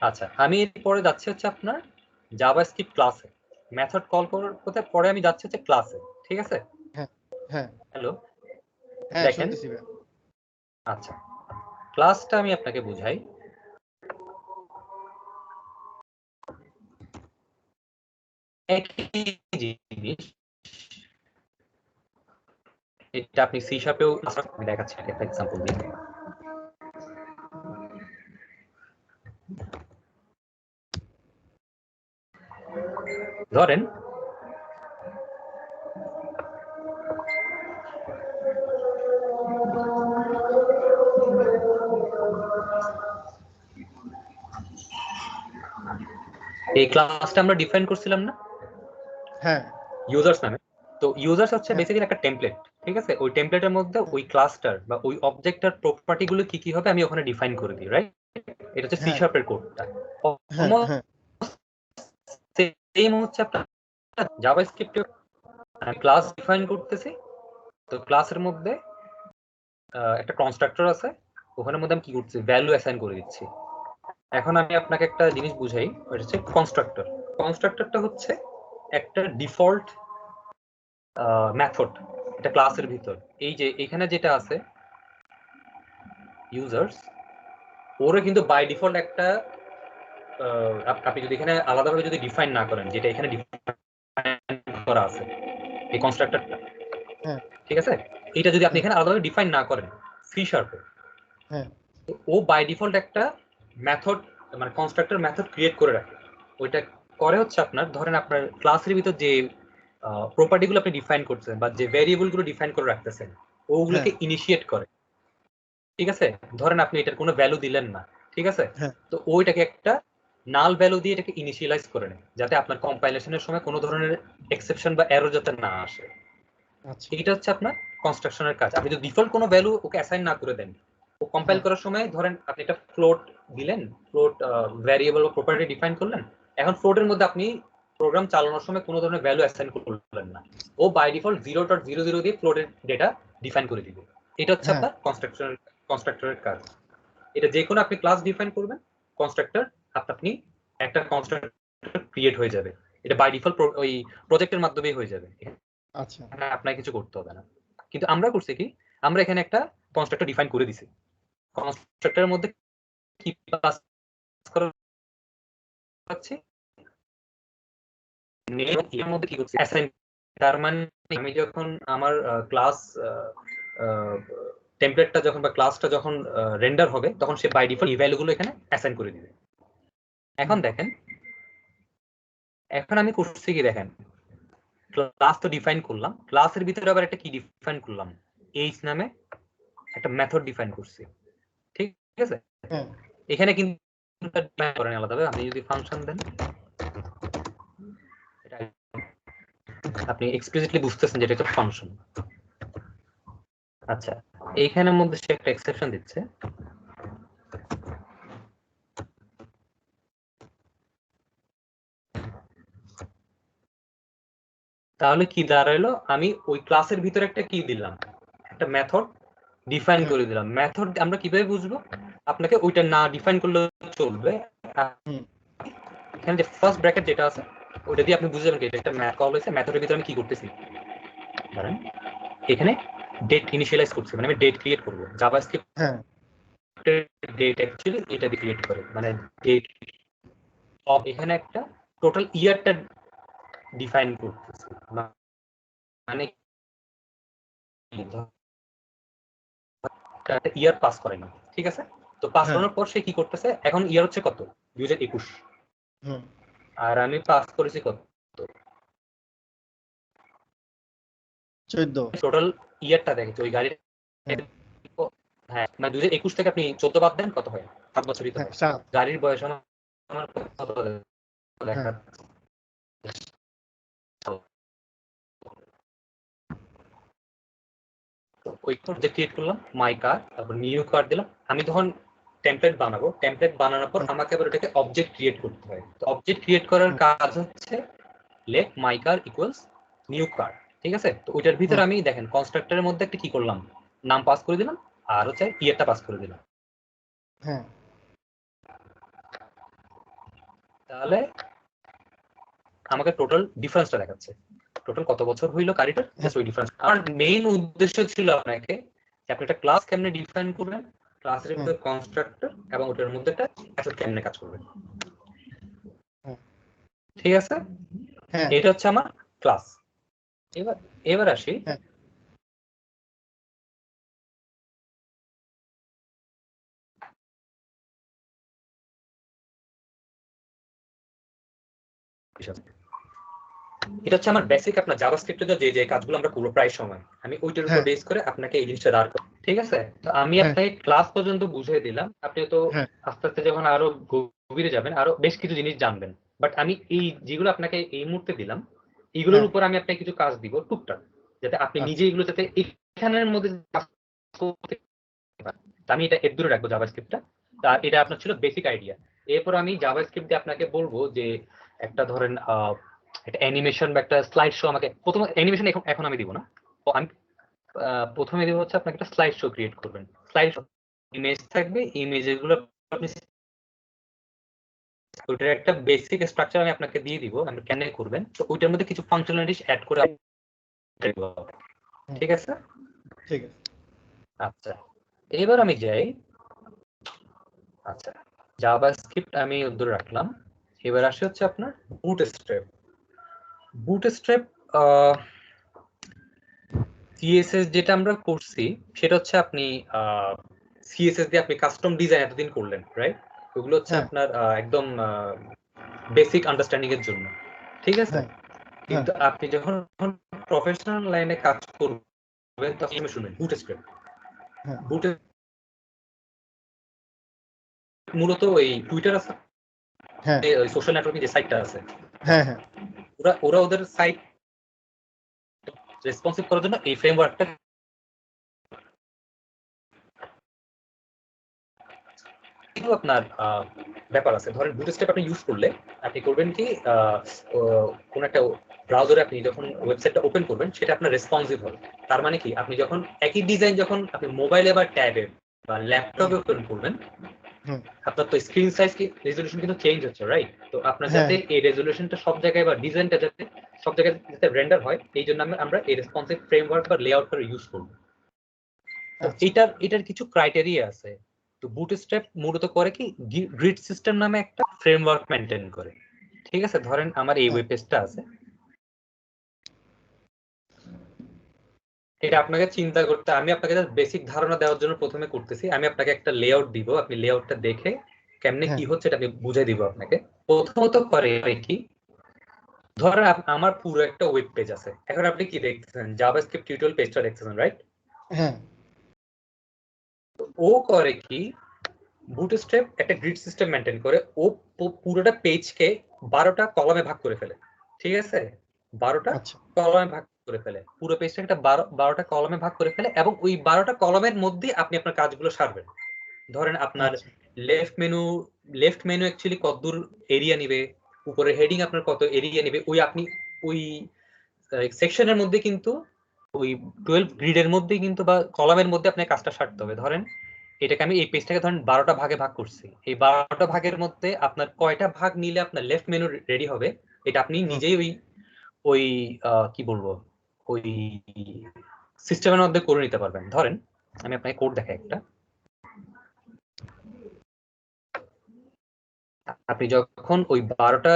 আচ্ছা, আমি এরপরে যাচ্ছি হচ্ছে আপনার জাভাস্ক্রিপ্ট ক্লাসে, মেথড কল করতে পরে আমি যাচ্ছি হচ্ছে ক্লাসে, ঠিক আছে? হ্যাঁ হ্যাঁ হ্যালো, হ্যাঁ দেখেন, শুনতেছি ভাইয়া। আচ্ছা ক্লাসটা আমি আপনাকে বুঝাই। একই জিনিস, এটা আপনি সি শার্পেও দেখাচ্ছি, একটা এক্সাম্পল দিই। ধরেন এই ক্লাসটা আমরা ডিফাইন করছিলাম না হ্যাঁ ইউজার্স নামে? তো ইউজার্স হচ্ছে হ্যাঁ বেসিক্যালি একটা টেমপ্লেট, ঠিক আছে? ওই টেমপ্লেটের মধ্যে ওই ক্লাসটার বা ওই অবজেক্টটার প্রপার্টি গুলো কি কি হবে আমি ওখানে ডিফাইন করে দিই, রাইট? এটা হচ্ছে সি হ্যাঁ শার্পের কোডটা। হ্যাঁ হ্যাঁ সেম হচ্ছে আপনার জাভাস্ক্রিপ্টে আমি ক্লাস ডিফাইন করতেছি। তো ক্লাসের মধ্যে একটা কনস্ট্রাক্টর আছে, ওখানের মধ্যে আমি কি করছি, ভ্যালু অ্যাসাইন করে দিচ্ছি। এখন আমি আপনাকে একটা জিনিস বুঝাই, ওটা হচ্ছে কনস্ট্রাক্টর। কনস্ট্রাক্টরটা হচ্ছে একটা ডিফল্ট মেথড, এটা ক্লাসের ভিতর। এই যে এখানে যেটা আছে ইউজার্স, ওরে কিন্তু বাই ডিফল্ট একটা আপনি যদি এখানে আলাদাভাবে যদি ডিফাইন না করেন, যেটা এখানে ডিফাইন করা আছে এই কনস্ট্রাক্টরটা, হ্যাঁ ঠিক আছে? এটা যদি আপনি হ্যাঁ এখানে আলাদাভাবে ডিফাইন না করেন সি শার্পে, হ্যাঁ ও বাই ডিফল্ট একটা মেথড, মানে কনস্ট্রাক্টর মেথড ক্রিয়েট করে রাখে। ওইটা করে হচ্ছে আপনার, ধরেন আপনার ক্লাসের ভিতর যে প্রপার্টি গুলো আপনি ডিফাইন করছেন বা যে ভ্যারিয়েবল গুলো ডিফাইন করে রাখতেছেন, হ্যাঁ ওগুলোকে ইনিশিয়েট করে, ঠিক আছে? ধরেন আপনি এটার কোনো ভ্যালু দিলেন না, ঠিক আছে? হ্যাঁ তো ওইটাকে একটা নাল ভ্যালু দিয়ে এটাকে ইনিশিয়ালাইজ করে নেয়, যাতে আপনার কম্পাইলেশনের সময় কোনো ধরনের এক্সেপশন বা এরর যাতে না আসে। আচ্ছা এটা হচ্ছে আপনার কনস্ট্রাকশনের কাজ। আপনি যদি ডিফল্ট কোনো ভ্যালু ওকে অ্যাসাইন না করে দেন, ও কম্পাইল হ্যাঁ করার সময় ধরেন আপনি একটা ফ্লোট দিলেন, ফ্লোট ভ্যারিয়েবল বা প্রপার্টি ডিফাইন করলেন, এখন ফ্লোটের মধ্যে আপনি প্রোগ্রাম চালানোর সময় কোনো ধরনের ভ্যালু অ্যাসাইন করলেন না, ও বাই ডিফল্ট 0.00 দিয়ে ফ্লোটের ডেটা ডিফাইন করে দিবে। এটা হচ্ছে হ্যাঁ আপনার কনস্ট্রাক্টরের কাজ। এটা যে কোনো আপনি ক্লাস ডিফাইন করবেন, কনস্ট্রাক্টর আপনি একটা কনস্ট্রাক্টর ক্রিয়েট হয়ে যাবে। এটা বাই ডিফল্ট ওই প্রজেক্টের মাধ্যমেই হয়ে যাবে, আচ্ছা আপনাকে কিছু করতে হবে না। কিন্তু আমরা করছি কি, আমরা এখানে একটা কনস্ট্রাক্টর ডিফাইন করে দিছি। কনস্ট্রাক্টরের মধ্যে কি পাস করা হচ্ছে, এর মধ্যে কি করছি অ্যাসাইন। তার মানে আমি যখন আমার ক্লাস টেমপ্লেটটা যখন বা ক্লাসটা যখন রেন্ডার হবে, তখন সে বাই ডিফল্ট এই ভ্যালুগুলো এখানে অ্যাসাইন করে দিবে। এখন দেখেন, এখন আমি করছি কি দেখেন, ক্লাস তো ডিফাইন করলাম, ক্লাসের ভিতরে আবার একটা কি ডিফাইন করলাম, এইচ নামে একটা মেথড ডিফাইন করছি। ঠিক আছে, হ্যাঁ এখানে কিন্তু define করেন আলাদাভাবে। আপনি যদি ফাংশন দেন, এটা আপনি এক্সপ্লিসিটলি বুঝতেছেন যেটা একটা ফাংশন। আচ্ছা, এইখানের মধ্যে সে একটা এক্সেপশন দিচ্ছে, তাহলে কি দাঁড়াইলো, আমি ওই ক্লাসের ভিতরে একটা কি দিলাম, একটা মেথড ডিফাইন হ্যাঁ করে দিলাম। মেথড আমরা কিভাবে বুঝবো, আপনাকে ওইটা না ডিফাইন করলে চলবে। হুম এখানে যে ফার্স্ট ব্র্যাকেট যেটা আছে, ওটা দিয়ে আপনি বুঝে যাবেন এটা একটা ম্যাথ কল হয়েছে, মেথডের ভিতরে আমি কি করতেছি। ধরেন এখানে ডেট ইনিশিয়ালাইজ করছি, মানে আমি ডেট ক্রিয়েট করবো। জাভাস্ক্রিপ্ট হ্যাঁ ডেট অ্যাকচুয়ালি এটা দিয়ে ক্রিয়েট করে, মানে ডেট অফ, এখানে একটা টোটাল ইয়ারটা ডিফাইন করতেছি। মানে একটা ইয়ার পাস করেনি, ঠিক আছে। তো পাস হ্যাঁ করানোর পর সে কি করতেছে, এখন ইয়ার হচ্ছে কত, 2021, হুম আর আমি পাস করেছি কত, 14 টোটাল ইয়ারটা দেখেছি ওই গাড়ির। হ্যাঁ হ্যাঁ, মানে 2021 থেকে আপনি 14 বাদ দেন, কত হয়, 7 বছরই তো হ্যাঁ হয়। 7 গাড়ির বয়স আমার কত হ্যাঁ দেখা, ওই প্রজেক্ট ক্রিয়েট করলাম, মাই কার, তারপর নিউ কার দিলাম। আমি তখন টেমপ্লেট বানাবো, টেমপ্লেট বানানোর পর হুম আমাকে আবার ওটাকে অবজেক্ট ক্রিয়েট করতে হয়। তো অবজেক্ট ক্রিয়েট করার হুম কাজ হচ্ছে লেট মাই কার ইকুয়ালস নিউ কার, ঠিক আছে। তো ওইটার ভিতরে হুম, আমি দেখেন কনস্ট্রাক্টরের মধ্যে একটা কি করলাম, নাম পাস করে দিলাম, আর হচ্ছে ইয়ারটা পাস করে দিলাম। হ্যাঁ তাহলে আমাকে টোটাল ডিফারেন্সটা দেখাচ্ছে, টোটাল কত বছর হইলো গাড়িটার, হ্যাঁ জাস্ট ওই ডিফারেন্স। আমার মেইন উদ্দেশ্য ছিল আপনাকে যে আপনি একটা ক্লাস কেমনে ডিফাইন করবেন, ক্লাসের হুম, ভিতরে কনস্ট্রাক্টর এবং ওটার মধ্যে একটা মেথড কেমনে কাজ করবে, হুম, ঠিক আছে। হ্যাঁ এটা হচ্ছে আমার ক্লাস। এবার এবার আসি, হ্যাঁ এটা হচ্ছে আমার বেসিক আপনার জাভাস্ক্রিপ্টে যে যে কাজগুলো আমরা করবো প্রায় সময়, আমি ওইটার উপর হ্যাঁ বেস করে আপনাকে এই জিনিসটা দাঁড় করি, ঠিক আছে। তো আমি হ্যাঁ আপনাকে ক্লাস পর্যন্ত বুঝিয়ে দিলাম, আপনি তো হ্যাঁ আস্তে আস্তে যখন আরো গভীরে যাবেন আরো বেশ কিছু জিনিস জানবেন। বাট আমি এই যেগুলো আপনাকে এই মুহূর্তে দিলাম, এগুলোর হ্যাঁ উপর আমি আপনাকে কিছু কাজ দিব টুকটাক, যাতে আপনি নিজে আচ্ছা এগুলো যাতে এখানের মধ্যে কাজ করতে পারেন। তো আমি এটা এর দূরে রাখবো জাভাস্ক্রিপ্টটা। তা এটা আপনার ছিল বেসিক আইডিয়া। এরপর আমি জাভাস্ক্রিপ্ট দিয়ে আপনাকে বলবো যে একটা ধরেন একটা অ্যানিমেশন বা একটা স্লাইড শো, আমাকে প্রথম অ্যানিমেশন এখন আমি দিব না। তো আমি প্রথমে দিব হচ্ছে আপনাকে একটা স্লাইড শো ক্রিয়েট করবেন। স্লাইড শো ইমেজ থাকবে, ইমেজের গুলো আপনি ওইটার একটা বেসিক স্ট্রাকচার আমি আপনাকে দিয়ে দিব, আপনি কেন করবেন। তো ওইটার মধ্যে কিছু ফাংশনালিটিস অ্যাড করে দিব, হুম, ঠিক আছে। ঠিক আছে আচ্ছা, এবার আমি যাই। আচ্ছা, জাভাস্ক্রিপ্ট আমি দূরে রাখলাম। এবার আসি হচ্ছে আপনার বুটস্ট্র্যাপ। বুটস্ট্র্যাপ সিএসএস যেটা আমরা করছি সেটা হচ্ছে আপনি সিএসএস দিয়ে আপনি কাস্টম ডিজাইন এতদিন করলেন, রাইট। ওগুলো হচ্ছে হ্যাঁ আপনার একদম বেসিক আন্ডারস্ট্যান্ডিং এর জন্য, ঠিক আছে। হ্যাঁ হ্যাঁ কিন্তু আপনি যখন প্রফেশনাল লাইনে কাজ করবেন তখন শুনবেন বুটস্ট্র্যাপ। হ্যাঁ বুট মূলত এই টুইটার আছে, হ্যাঁ ওই সোশ্যাল নেটওয়ার্কিং যে সাইটটা আছে, হ্যাঁ হ্যাঁ ওরা ওদের সাইট রেসপন্সিভ করার জন্য এই ফ্রেমওয়ার্কটা কিন্তু আপনার ব্যাপার আছে। ধরেন বুটস্ট্র্যাপ আপনি ইউজ করলে আপনি করবেন কি কোন একটা ব্রাউজারে আপনি যখন ওয়েবসাইটটা ওপেন করবেন সেটা আপনার রেসপন্সিভ হবে। তার মানে কি আপনি যখন একই ডিজাইন যখন আপনি মোবাইলে বা ট্যাবে বা ল্যাপটপে ওপেন করবেন, আপনার তো স্ক্রিন সাইজ কি রেজলিউশন কিন্তু চেঞ্জ হচ্ছে, রাইট? তো আপনার যাতে এই রেজলিউশনটা সব জায়গায় বা ডিজাইনটা যাতে সব জায়গায় যাতে রেন্ডার হয়, এই জন্য আমরা এই রেসপন্সিভ ফ্রেমওয়ার্ক বা লেআউটটা ইউজ করব। তো এটার কিছু ক্রাইটেরিয়া আছে। তো বুটস্ট্র্যাপ মূলত করে কি গ্রিড সিস্টেম নামে একটা ফ্রেমওয়ার্ক মেইনটেইন করে। ঠিক আছে, ধরেন আমার এই ওয়েব পেজটা আছে, এটা আপনাকে চিন্তা করতে, আমি আপনাকে বেসিক ধারণা দেওয়ার জন্য প্রথমে করতেছি। আমি আপনাকে একটা লেআউট দিব, আপনি লেআউটটা দেখে কেমনে কি হচ্ছে এটা আমি বুঝাই দিব আপনাকে। প্রথমত করে কি, ধরেন আমার পুরো একটা ওয়েব পেজ আছে, এখন আপনি কি দেখতেছেন? জাভাস্ক্রিপ্ট টিউটোরিয়াল পেজটা দেখতেছেন, রাইট? হ্যাঁ ও করে কি, বুটস্ট্র্যাপ একটা গ্রিড সিস্টেম মেইনটেইন করে, ও পুরোটা পেজকে 12টা কলামে ভাগ করে ফেলে। ঠিক আছে, 12টা কলামে ভাগ করে ফেলে, পুরো পেজটা একটা 12টা কলামে ভাগ করে ফেলে, এবং ওই 12টা কলামের মধ্যে আপনি আপনার কাজগুলো সারবেন। ধরেন আপনার লেফট মেনু অ্যাকচুয়ালি কতদূর এরিয়া নিবে, উপরে হেডিং আপনার কত এরিয়া নিবে, ওই আপনি ওই সেকশনের মধ্যে কিন্তু ওই 12 গ্রিডের মধ্যে কিন্তু বা কলামের মধ্যে আপনার কাজটা সারতে হবে। ধরেন এটাকে আমি এই পেজটাকে ধরেন 12টা ভাগে ভাগ করছি, এই 12টা ভাগের মধ্যে আপনার কয়টা ভাগ নিলে আপনার লেফট মেনু রেডি হবে, এটা আপনি নিজেই ওই ওই কি বলবো ওই সিস্টেমের মধ্যে করে নিতে পারবেন। ধরেন আমি আপনাকে কোড দেখাই একটা। আপনি যখন ওই 12টা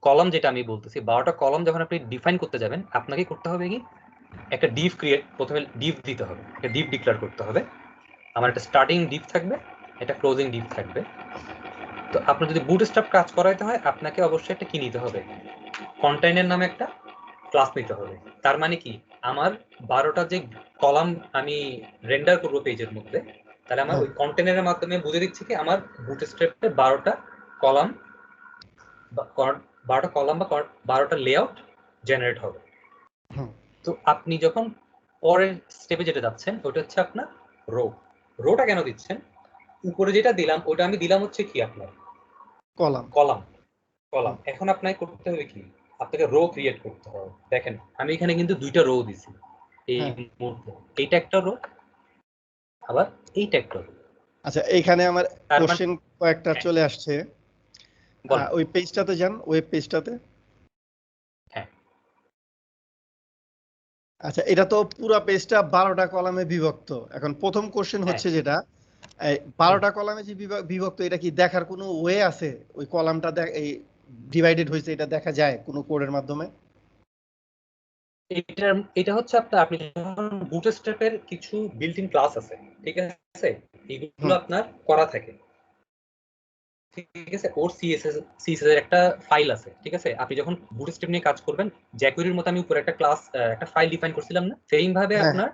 কলাম, যেটা আমি বলতেছি 12টা কলাম যখন আপনি ডিফাইন করতে যাবেন, আপনাকে করতে হবে কি, একটা ডিভ ক্রিয়েট, প্রথমে ডিভ দিতে হবে, একটা ডিভ ডিক্লেয়ার করতে হবে। আমার একটা স্টার্টিং ডিভ থাকবে, একটা ক্লোজিং ডিভ থাকবে। তো আপনার যদি বুটস্ট্র্যাপ কাজ করাইতে হয়, আপনাকে অবশ্যই একটা কি নিতে হবে, কন্টেইনার নামে একটা ক্লাস নিতে হবে। তার মানে কি, আমার 12টা যে কলাম আমি রেন্ডার করব পেজের মধ্যে, তাহলে আমার ওই কন্টেইনারের মাধ্যমে বুঝে দিচ্ছি কি আমার বুটস্ট্র্যাপে 12টা কলাম বা 12টা কলাম বা 12টা লেআউট জেনারেট হবে। তো আপনি যখন পরের স্টেপে যেটা যাচ্ছেন, ওটা হচ্ছে আপনার রোটা কেন দিচ্ছেন, উপরে যেটা দিলাম ওটা আমি দিলাম হচ্ছে কি আপনার কলাম কলাম কলাম। এখন আপনাকে করতে হবে কি, আপনাকে রো ক্রিয়েট করতে হবে। দেখেন আমি এখানে কিন্তু দুইটা রো দিছি এই মুহূর্তে, এইটা একটা রো, আবার এইটা একটা রো। আচ্ছা, এইখানে আমার কোশ্চেন কয়েকটা চলে আসছে। ওই পেজটাতে যান, ওয়েব পেজটাতে। হ্যাঁ, আচ্ছা, এটা তো পুরো পেজটা 12টা কলামে বিভক্ত। এখন প্রথম কোশ্চেন হচ্ছে যেটা, 12টা কলামে যে বিভক্ত, এটা কি দেখার কোনো ওয়ে আছে? ওই কলামটা এই ডিভাইডেড হয়েছে, এটা দেখা যায় কোনো কোডের মাধ্যমে? এটা হচ্ছে আপনি যখন বুটস্ট্র্যাপের কিছু বিল্ট ইন ক্লাস আছে, ঠিক আছে, এগুলো আপনার করা থাকে। ঠিক আছে, ওর সিএসএস এর একটা ফাইল আছে। ঠিক আছে, আপনি যখন বুটস্ট্র্যাপ নিয়ে কাজ করবেন, জ্যাকুয়ারির মতো আমি উপরে একটা ক্লাস একটা ফাইল ডিফাইন করছিলাম না, সেইম ভাবে আপনার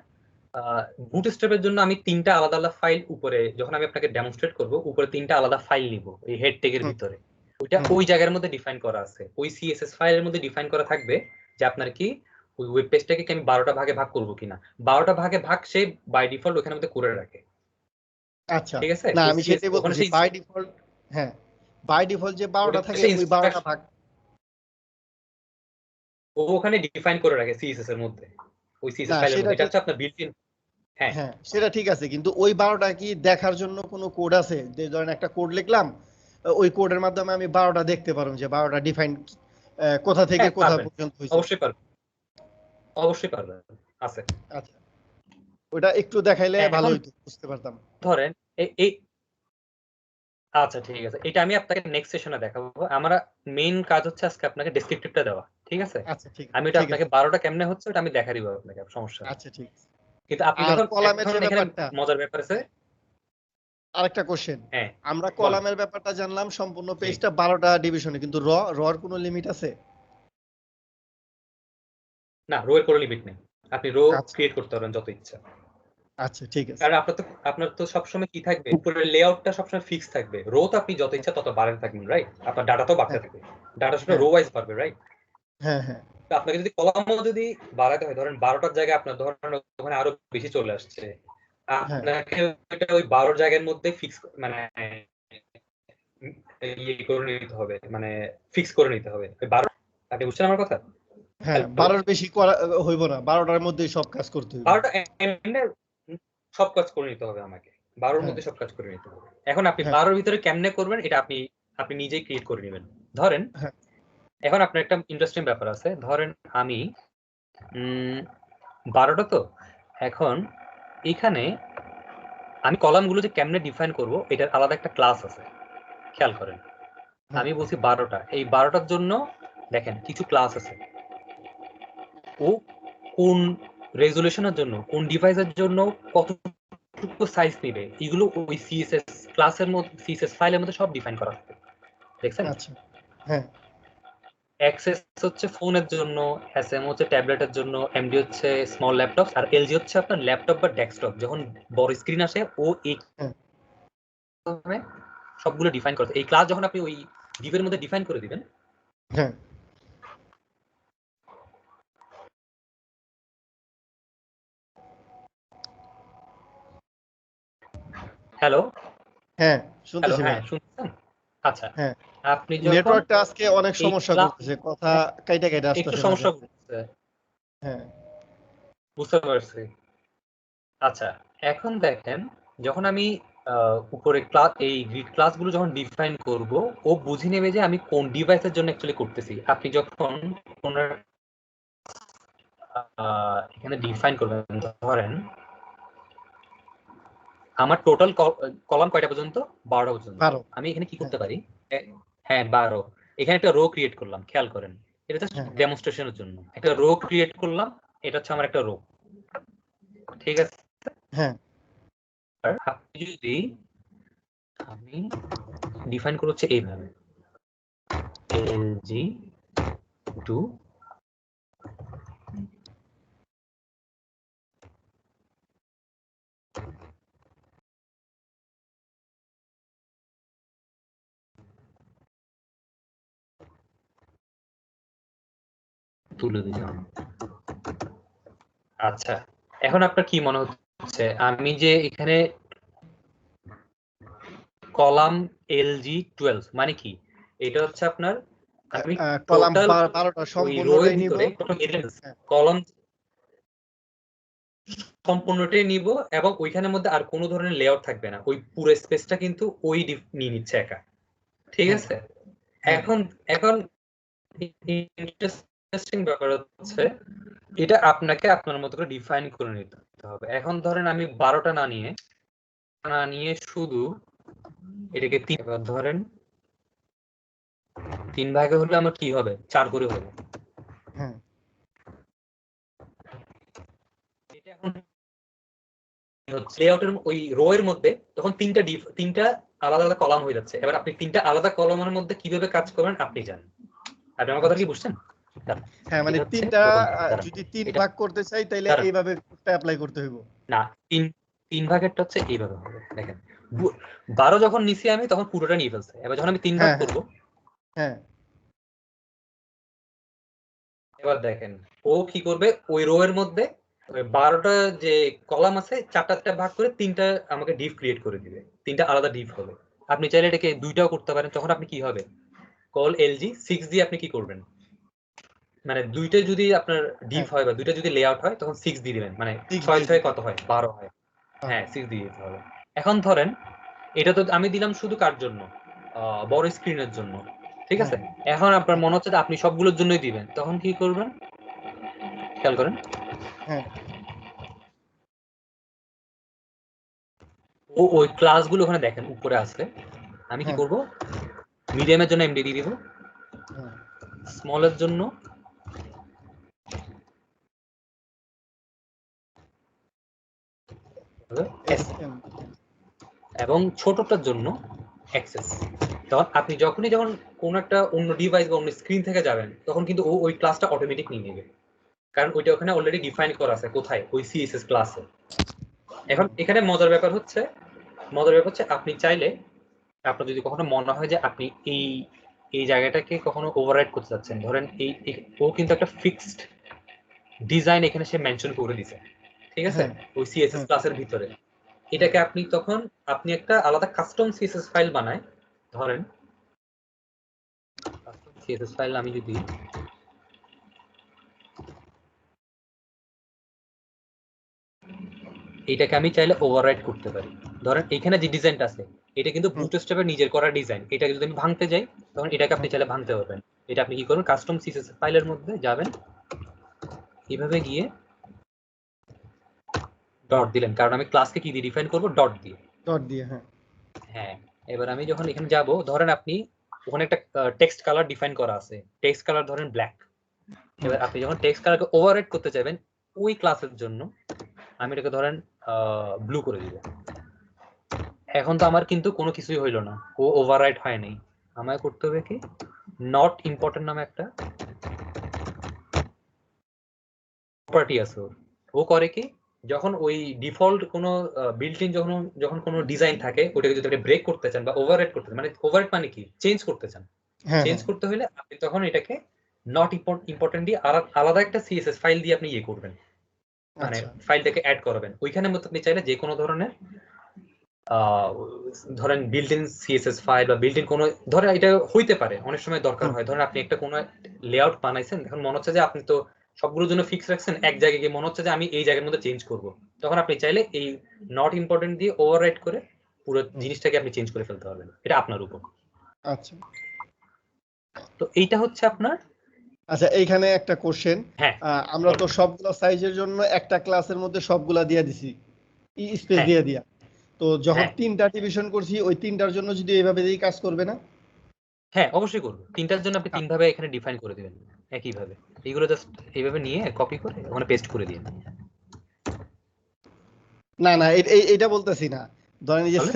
বুটস্ট্র্যাপের জন্য আমি 3টা আলাদা আলাদা ফাইল উপরে, যখন আমি আপনাকে ডেমনস্ট্রেট করব, উপরে 3টা আলাদা ফাইল নিব এই হেড ট্যাগের ভিতরে। ওইটা ওই জায়গার মধ্যে ডিফাইন করা আছে, ওই সিএসএস ফাইলের মধ্যে ডিফাইন করা থাকবে যে আপনার কি ওই ওয়েব পেজটাকে আমি 12টা ভাগে ভাগ করব কিনা। 12টা ভাগে ভাগ সে বাই ডিফল্ট ওখানের মধ্যে করে রাখে। আচ্ছা, ঠিক আছে, না আমি সেটাই বলতেছি, বাই ডিফল্ট। হ্যাঁ, বাই ডিফল্ট যে 12টা থাকে, ওই 12টা ভাগ ও ওখানে ডিফাইন করে রাখে সিএসএস এর মধ্যে, ওই সিএসএস ফাইলের মধ্যে। এটা হচ্ছে আপনার বিল্ট ইন। হ্যাঁ হ্যাঁ, সেটা ঠিক আছে, কিন্তু ওই 12টা কি দেখার জন্য কোনো কোড আছে? যে ধরেন একটা কোড লিখলাম, ওই কোডের মাধ্যমে আমি 12টা দেখতে পারবো যে 12টা ডিফাইন কোথা থেকে কোথা পর্যন্ত হয়েছে? অবশ্যই পারবেন, অবশ্যই পারবেন, আছে। আচ্ছা, ওটা একটু দেখাইলে ভালো হতো, বুঝতে পারতাম। ধরেন এই আচ্ছা ঠিক আছে, এটা আমি আপনাকে নেক্সট সেশনে দেখাবো। আমরা মেইন কাজ হচ্ছে আজকে আপনাকে ডেসক্রিপটিভটা দেওয়া। ঠিক আছে, আচ্ছা, ঠিক আমি এটা ঠিক আছে। আপনাকে 12টা কেমনে হচ্ছে ওটা আমি দেখা দিব আপনাকে, সমস্যা নেই। আচ্ছা, ঠিক আছে। কিন্তু আপনি আর যখন কলামের এখন যে এখানে ব্যাপারটা, মজার ব্যাপার আছে। আরেকটা কোশ্চেন, হ্যাঁ, আমরা বলেন। কলামের ব্যাপারটা জানলাম, সম্পূর্ণ পেজটা 12টা ডিভিশনে, কিন্তু রর কোনো লিমিট আছে? না, রো এর কোনো লিমিট নেই, আপনি রো আচ্ছা, ক্রিয়েট করতে পারবেন যত ইচ্ছা। আচ্ছা ঠিক আছে। কারণ আপনার তো সবসময় কি থাকবে, উপরের লেআউটটা সবসময় ফিক্স থাকবে, রো তো আপনি যত ইচ্ছা তত বাড়াতে থাকবেন, রাইট? আপনার ডাটা তো বাড়তে হ্যাঁ থাকবে, ডাটা শুধু হ্যাঁ রো ওয়াইজ বাড়বে, রাইট? হ্যাঁ হ্যাঁ তো আপনাকে যদি কলামও যদি বাড়াতে হয়, ধরেন 12টার জায়গায় আপনার ধরেন ওখানে আরো বেশি চলে আসছে, হ্যাঁ আপনাকে ওইটা ওই 12 জায়গার মধ্যে ফিক্স মানে ইয়ে করে নিতে হবে, মানে ফিক্স করে নিতে হবে ওই 12। আপনি বুঝছেন আমার কথা? হ্যাঁ, হ্যালো? 12-র বেশি করা হইব না, 12টার মধ্যেই সব কাজ করতে হইব। 12টা এমনে সব কাজ করে নিতে হবে আমাকে। 12 র হ্যাঁ মধ্যে সব কাজ করে নিতে হবে। এখন আপনি হ্যাঁ 12 র ভিতরে কেমনে করবেন এটা আপনি নিজেই ক্রিয়েট করে নিবেন। ধরেন হ্যাঁ এখন আপনার একটা ইন্টারেস্টিং ব্যাপার আছে। ধরেন আমি উম 12টা তো এখন এখানে আমি কলামগুলো যে কেমনে ডিফাইন করব এটার আলাদা একটা ক্লাস আছে। খেয়াল করেন। হ্যাঁ আমি বলছি 12টা। এই 12টার জন্য দেখেন কিছু ক্লাস আছে। ও কোন রেজোলিউশনের জন্য, কোন ডিভাইসের জন্য কতটুকু সাইজ নিবে, এগুলো ওই সিএসএস ক্লাসের মধ্যে, সিএসএস ফাইলের মধ্যে সব ডিফাইন করা আছে। দেখছেন? আচ্ছা হ্যাঁ অ্যাক্সেস হচ্ছে ফোনের জন্য, এসএম হচ্ছে ট্যাবলেটের জন্য, এমডি হচ্ছে স্মল ল্যাপটপ, আর এলজি হচ্ছে আপনার ল্যাপটপ বা ডেস্কটপ। যখন বড় স্ক্রিন আসে ও এই হ্যাঁ সবগুলো ডিফাইন করতে, এই ক্লাস যখন আপনি ওই ডিভের মধ্যে ডিফাইন করে দিবেন, হ্যাঁ হ্যালো হ্যাঁ হ্যালো শুনতেছি হ্যাঁ ভাই। শুনছেন? আচ্ছা, হ্যাঁ, আপনি যখন নেটওয়ার্কটা আজকে অনেক এই সমস্যা ক্লাস করতেছে, কথা কাইটা কাইটা একটু আসতেছে মাঝে সমস্যা মাঝে। করতেছে, হ্যাঁ বুঝতে পারছি। আচ্ছা, এখন দেখেন যখন আমি উপরে ক্লাস এই গ্রিড ক্লাসগুলো যখন ডিফাইন করব, ও বুঝে নেবে যে আমি কোন ডিভাইসের জন্য অ্যাকচুয়ালি করতেছি। আপনি যখন কোন এখানে ডিফাইন করবেন, ধরেন আমার টোটাল কলাম কয়টা পর্যন্ত? 12টা পর্যন্ত। 12। আমি এখানে কি হ্যাঁ করতে পারি? হ্যাঁ 12। এখানে একটা রো ক্রিয়েট করলাম, খেয়াল করেন। এটা জাস্ট হ্যাঁ ডেমনস্ট্রেশনের জন্য একটা রো ক্রিয়েট করলাম। এটা হচ্ছে আমার একটা রো, ঠিক আছে? হ্যাঁ আর আপনি যদি আমি ডিফাইন করে হচ্ছে এইভাবে এলজি টু তুলে দিলাম। আচ্ছা, এখন আপনার কি মনে হচ্ছে আমি যে এখানে কলাম এলজি 12 মানে কি? এটা হচ্ছে আপনার আমি কলাম টোটাল 12টা ওই রো এর সম্পূর্ণটাই নিব। ভিতরে টোটাল হ্যাঁ কলাম সম্পূর্ণটাই নিব, এবং ওইখানের মধ্যে আর কোনো ধরনের লেআউট থাকবে না। ওই পুরো স্পেসটা কিন্তু ওই নিয়ে নিচ্ছে একা, ঠিক হ্যাঁ আছে? হ্যাঁ এখন এখন ইন্টারেস্টিং ব্যাপার হচ্ছে এটা আপনাকে আপনার মতো করে ডিফাইন করে নিতে হবে। এখন ধরেন আমি 12টা না নিয়ে শুধু এটাকে 3 ভাগ ধরেন, 3 ভাগে হলে আমার কি হবে? 4 করে হবে। হ্যাঁ এটা এখন হচ্ছে লেআউটের ওই রো এর মধ্যে তখন তিনটা আলাদা আলাদা কলাম হয়ে যাচ্ছে। এবার আপনি তিনটা আলাদা কলামের মধ্যে কিভাবে কাজ করবেন আপনি জানেন। আপনি আমার কথা কি আচ্ছা বুঝছেন? দাঁড়ান, হ্যাঁ, মানে এটা হচ্ছে তিনটা দাঁড়ান, যদি 3 এটা ভাগ করতে চাই তাইলে দাঁড়ান, এইভাবে অ্যাপ্লাই করতে হইব। না, তিন ভাগেরটা হচ্ছে এইভাবে হবে। দেখেন 12 যখন নিছি আমি তখন পুরোটা নিয়ে ফেলছে। এবার যখন আমি 3 ভাগ হ্যাঁ হ্যাঁ করব, হ্যাঁ এবার দেখেন ও কি করবে, ওই রো এর মধ্যে ওই 12টা যে কলাম আছে 4টা ভাগ করে 3টা আমাকে ডিভ ক্রিয়েট করে দিবে। 3টা আলাদা ডিভ হবে। আপনি চাইলে এটাকে 2টাও করতে পারেন। তখন আপনি কি হবে, কল এলজি 6 দিয়ে আপনি কি করবেন, মানে 2টা যদি আপনার ডিভ হ্যাঁ হয় বা 2টা যদি লেআউট হয় তখন 6 দিয়ে দিবেন, মানে 6 6 দিয়ে 6 দিতে কত হবে। হয়? 12 হয়। হ্যাঁ হ্যাঁ 6 দিয়ে দিতে হবে। এখন ধরেন এটা তো আমি দিলাম শুধু কার জন্য? বড় স্ক্রিনের জন্য, ঠিক হ্যাঁ আছে? এখন আপনার হ্যাঁ মনে হচ্ছে যে আপনি সবগুলোর জন্যই দিবেন, তখন কি করবেন খেয়াল করেন। হ্যাঁ ওই ক্লাসগুলো ওখানে দেখেন উপরে আছে। আমি কি হ্যাঁ করব, মিডিয়ামের জন্য এমডি দিয়ে দিব, হ্যাঁ স্মলের জন্য এস, SM এবং ছোটটার জন্য অ্যাক্সেস। তখন আপনি যখন কোন একটা অন্য ডিভাইস বা অন্য স্ক্রিন থেকে যাবেন তখন কিন্তু ও ওই ক্লাসটা অটোমেটিক নিয়ে নেবে, কারণ ওইটা ওখানে অলরেডি ডিফাইন করা আছে। কোথায়? ওই সিএসএস ক্লাসে। এখন এখানে মজার ব্যাপার হচ্ছে আপনি চাইলে আপনার যদি কখনো মনে হয় যে আপনি এই জায়গাটাকে কখনো ওভাররাইড করতে চাচ্ছেন, ধরেন ও কিন্তু একটা ফিক্সড ডিজাইন এখানে সে মেনশন করে দিছে, ঠিক আছে, হ্যাঁ ওই সিএসএস হ্যাঁ ক্লাসের ভিতরে। এটাকে আপনি একটা আলাদা কাস্টম সিএসএস ফাইল বানায়, ধরেন কাস্টম সিএসএস ফাইল আমি যদি এটাকে আমি চাইলে ওভাররাইড করতে পারি। ধরেন এখানে যে ডিজাইনটা আছে এটা কিন্তু বুটস্ট্র্যাপের নিজের করা ডিজাইন, এটাকে যদি আমি ভাঙতে যাই তখন এটাকে আপনি চাইলে ভাঙতে পারবেন। এটা আপনি কি করবেন, কাস্টম সিএসএস ফাইলের মধ্যে যাবেন, এভাবে গিয়ে ডট দিলেন, কারণ আমি ক্লাসকে কি দিয়ে ডিফাইন করব, ডট দিয়ে। ডট দিয়ে হ্যাঁ হ্যাঁ, এবার আমি যখন এখানে যাব, ধরেন আপনি ওখানে একটা টেক্সট কালার ডিফাইন করা আছে, টেক্সট কালার ধরেন ব্ল্যাক। এবার আপনি যখন টেক্সট কালারকে ওভাররাইড করতে চাইবেন ওই ক্লাসের জন্য, আমি এটাকে ধরেন ব্লু করে দিব। এখন তো আমার কিন্তু কোনো কিছুই হইলো না, ও ওভাররাইড হয় নাই। আমায় করতে হবে কি, নট ইম্পর্টেন্ট নামে একটা প্রপার্টি আছে ওর। ও করে কি, যখন ওই ডিফল্ট কোনো বিল্ট ইন যখন কোনো ডিজাইন থাকে ওটাকে যদি আপনি ব্রেক করতে চান বা ওভাররাইড করতে চান, মানে ওভাররাইড মানে কি, চেঞ্জ করতে চান, হ্যাঁ চেঞ্জ করতে হলে আপনি তখন এটাকে নট ইম্পর্টেন্ট দিয়ে আলাদা একটা সিএসএস ফাইল দিয়ে আপনি ইয়ে করবেন, মানে আচ্ছা ফাইলটাকে অ্যাড করবেন। ওইখানের মধ্যে আপনি চাইলে যে কোনো ধরনের ধরেন বিল্ট ইন সিএসএস ফাইল বা বিল্ট ইন কোনো, ধরেন এটা হইতে পারে অনেক সময় দরকার হয়, ধরেন আপনি একটা কোনো লেআউট বানাইছেন, এখন মনে হচ্ছে যে আপনি তো সবগুলোর জন্য ফিক্স রাখছেন, এক জায়গায় গিয়ে মনে হচ্ছে যে আমি এই জায়গার মধ্যে চেঞ্জ করব, তখন আপনি চাইলে এই নট ইম্পর্টেন্ট দিয়ে ওভাররাইট করে পুরো জিনিসটাকে আপনি চেঞ্জ করে ফেলতে পারবেন, এটা আপনার উপর। আচ্ছা তো এইটা হচ্ছে আপনার। আচ্ছা এইখানে একটা কোশ্চেন, হ্যাঁ আমরা তো সবগুলো সাইজের জন্য একটা ক্লাসের মধ্যে সবগুলা দিয়ে দিছি স্পেস হ্যাঁ দিয়ে দিয়া, তো যখন হ্যাঁ তিনটা ডিভিশন করছি ওই তিনটার জন্য যদি এইভাবে দিই কাজ করবে না? হ্যাঁ অবশ্যই করবো, তিনটার জন্য আপনি তিন ভাবে এখানে ডিফাইন করে দিবেন একইভাবে। এইগুলো জাস্ট এইভাবে নিয়ে কপি করে ওখানে পেস্ট করে দিন। না না এটা বলতেছি না, ধরেন এই যে তাহলে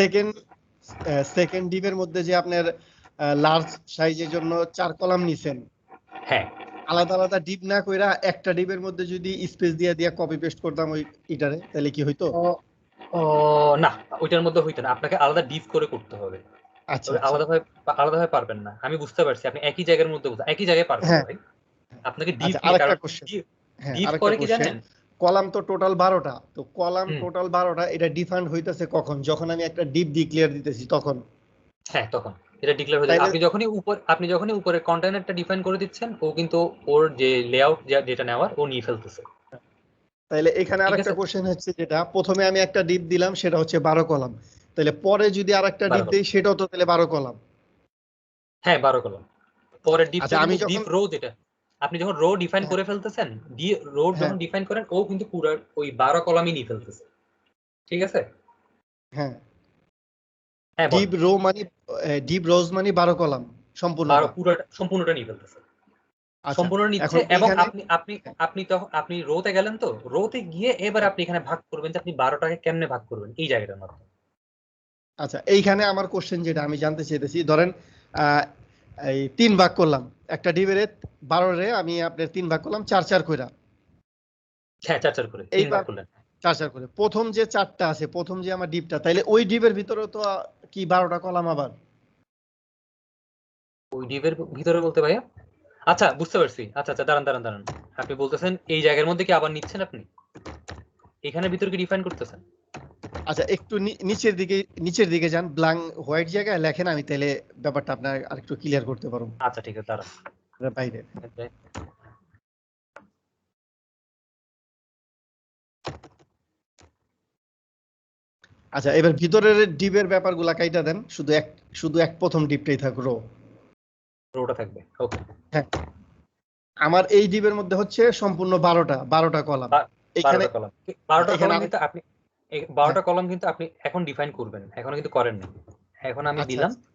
সেকেন্ড ডিভের মধ্যে যে আপনার লার্জ সাইজের জন্য 4 কলাম নিছেন, হ্যাঁ, আলাদা আলাদা ডিপ না কইরা একটা ডিপের মধ্যে যদি স্পেস দিয়ে দিয়া কপি পেস্ট করতাম ওই ইটারে, তাহলে কি হইতো? ও ও না, ওইটার মধ্যে হইতো না, আপনাকে আলাদা ডিপ করে করতে হবে। আচ্ছা তবে আচ্ছা আলাদাভাবে পারবেন না, আমি বুঝতে পারছি, আপনি একই জায়গার মধ্যে একই জায়গায় পারবেন না হ্যাঁ ভাই, আপনাকে ডিপ আচ্ছা নিয়ে, আরেকটা কারণ কোশ্চেন, ডিপ হ্যাঁ ডিপ আরেকটা করে কি কোশ্চেন, জানেন। কলাম তো টোটাল 12টা, তো কলাম হুম, টোটাল 12টা, এটা ডিফাইন্ড হইতেছে কখন, যখন আমি একটা ডিপ ডিক্লেয়ার দিতেছি তখন? হ্যাঁ তখন এটা ডিক্লেয়ার হয়ে যাবে। তাইলে আপনি যখনই উপরে কন্টেইনারটা ডিফাইন করে দিচ্ছেন, ও কিন্তু ওর যে লেআউট যেটা নেওয়ার ও নিয়ে ফেলতেছে। তাইলে এখানে ঠিক আরেকটা আছে, কোশ্চেন হচ্ছে, যেটা প্রথমে আমি একটা ডিপ দিলাম সেটা হচ্ছে 12 কলাম, তাহলে পরে যদি আরেকটা ডিপ 12 দেই সেটাও তো তাহলে 12 কলাম? হ্যাঁ 12 কলম। পরের ডিপটা আচ্ছা আমি কিন্তু যখন ডিপ রো, যেটা আপনি যখন রো ডিফাইন হ্যাঁ করে ফেলতেছেন, রো হ্যাঁ যখন ডিফাইন করেন ও কিন্তু পুরো ওই 12 কলামই নিয়ে ফেলতেছে। ঠিক আছে, হ্যাঁ হ্যাঁ বলেন। ডিপ রো মানে ডিপ রোজ মানে 12 কলাম সম্পূর্ণটা? 12 পুরোটা সম্পূর্ণটা নিয়ে ফেলতেছে, আচ্ছা সম্পূর্ণ নিচ্ছে। এখন এবং এইখানে আপনি আপনি আপনি তখন আপনি রোতে গেলেন, তো রোতে গিয়ে এবার আপনি এখানে ভাগ করবেন যে আপনি 12টাকে কেমনে ভাগ করবেন এই জায়গাটার মাধ্যমে। আচ্ছা এইখানে আমার কোশ্চেন যেটা আমি জানতে চাইতেছি, ধরেন আহ, এই 3 ভাগ করলাম একটা ডিবের, 12 রে আমি আপনার 3 ভাগ করলাম 4 4 কইরা, হ্যাঁ 4 4 করে 3 ভাগ এইবার করলেন। 4 4 করে প্রথম যে 4টা আছে, প্রথম যে আমার ডিপটা, তাইলে ওই ডিপের ভিতরে তো কি 12টা কলাম আবার? ওই ডিপের ভিতরে বলতে ভাইয়া, আচ্ছা বুঝতে পারছি, আচ্ছা আচ্ছা দাঁড়ান দাঁড়ান দাঁড়ান, আপনি বলতেছেন এই জায়গার মধ্যে কি আবার নিচ্ছেন আপনি, এখানের ভিতরে কি ডিফাইন করতেছেন। আচ্ছা একটু নিচের দিকে যান, ব্ল্যাঙ্ক হোয়াইট জায়গায় লেখেন, আমি তাহলে ব্যাপারটা আপনার আরেকটু ক্লিয়ার করতে পারবো। আচ্ছা ঠিক আছে দাঁড়ান। বাইরে আচ্ছা এবার ভিতরের ডিপের ব্যাপারগুলা কাইটা দেন, শুধু এক প্রথম ডিপটাই থাক রো। রোটা থাকবে, ওকে। হ্যাঁ আমার এই ডিপের মধ্যে হচ্ছে সম্পূর্ণ 12টা কলাম, এখানে 12টা কলাম, 12টা এখানে কলাম আরেক কিন্তু আপনি হ্যাঁ 12টা কলাম কিন্তু আপনি এখন ডিফাইন করবেন, এখনো কিন্তু করেন না। এখন আমি আচ্ছা দিলাম, আচ্ছা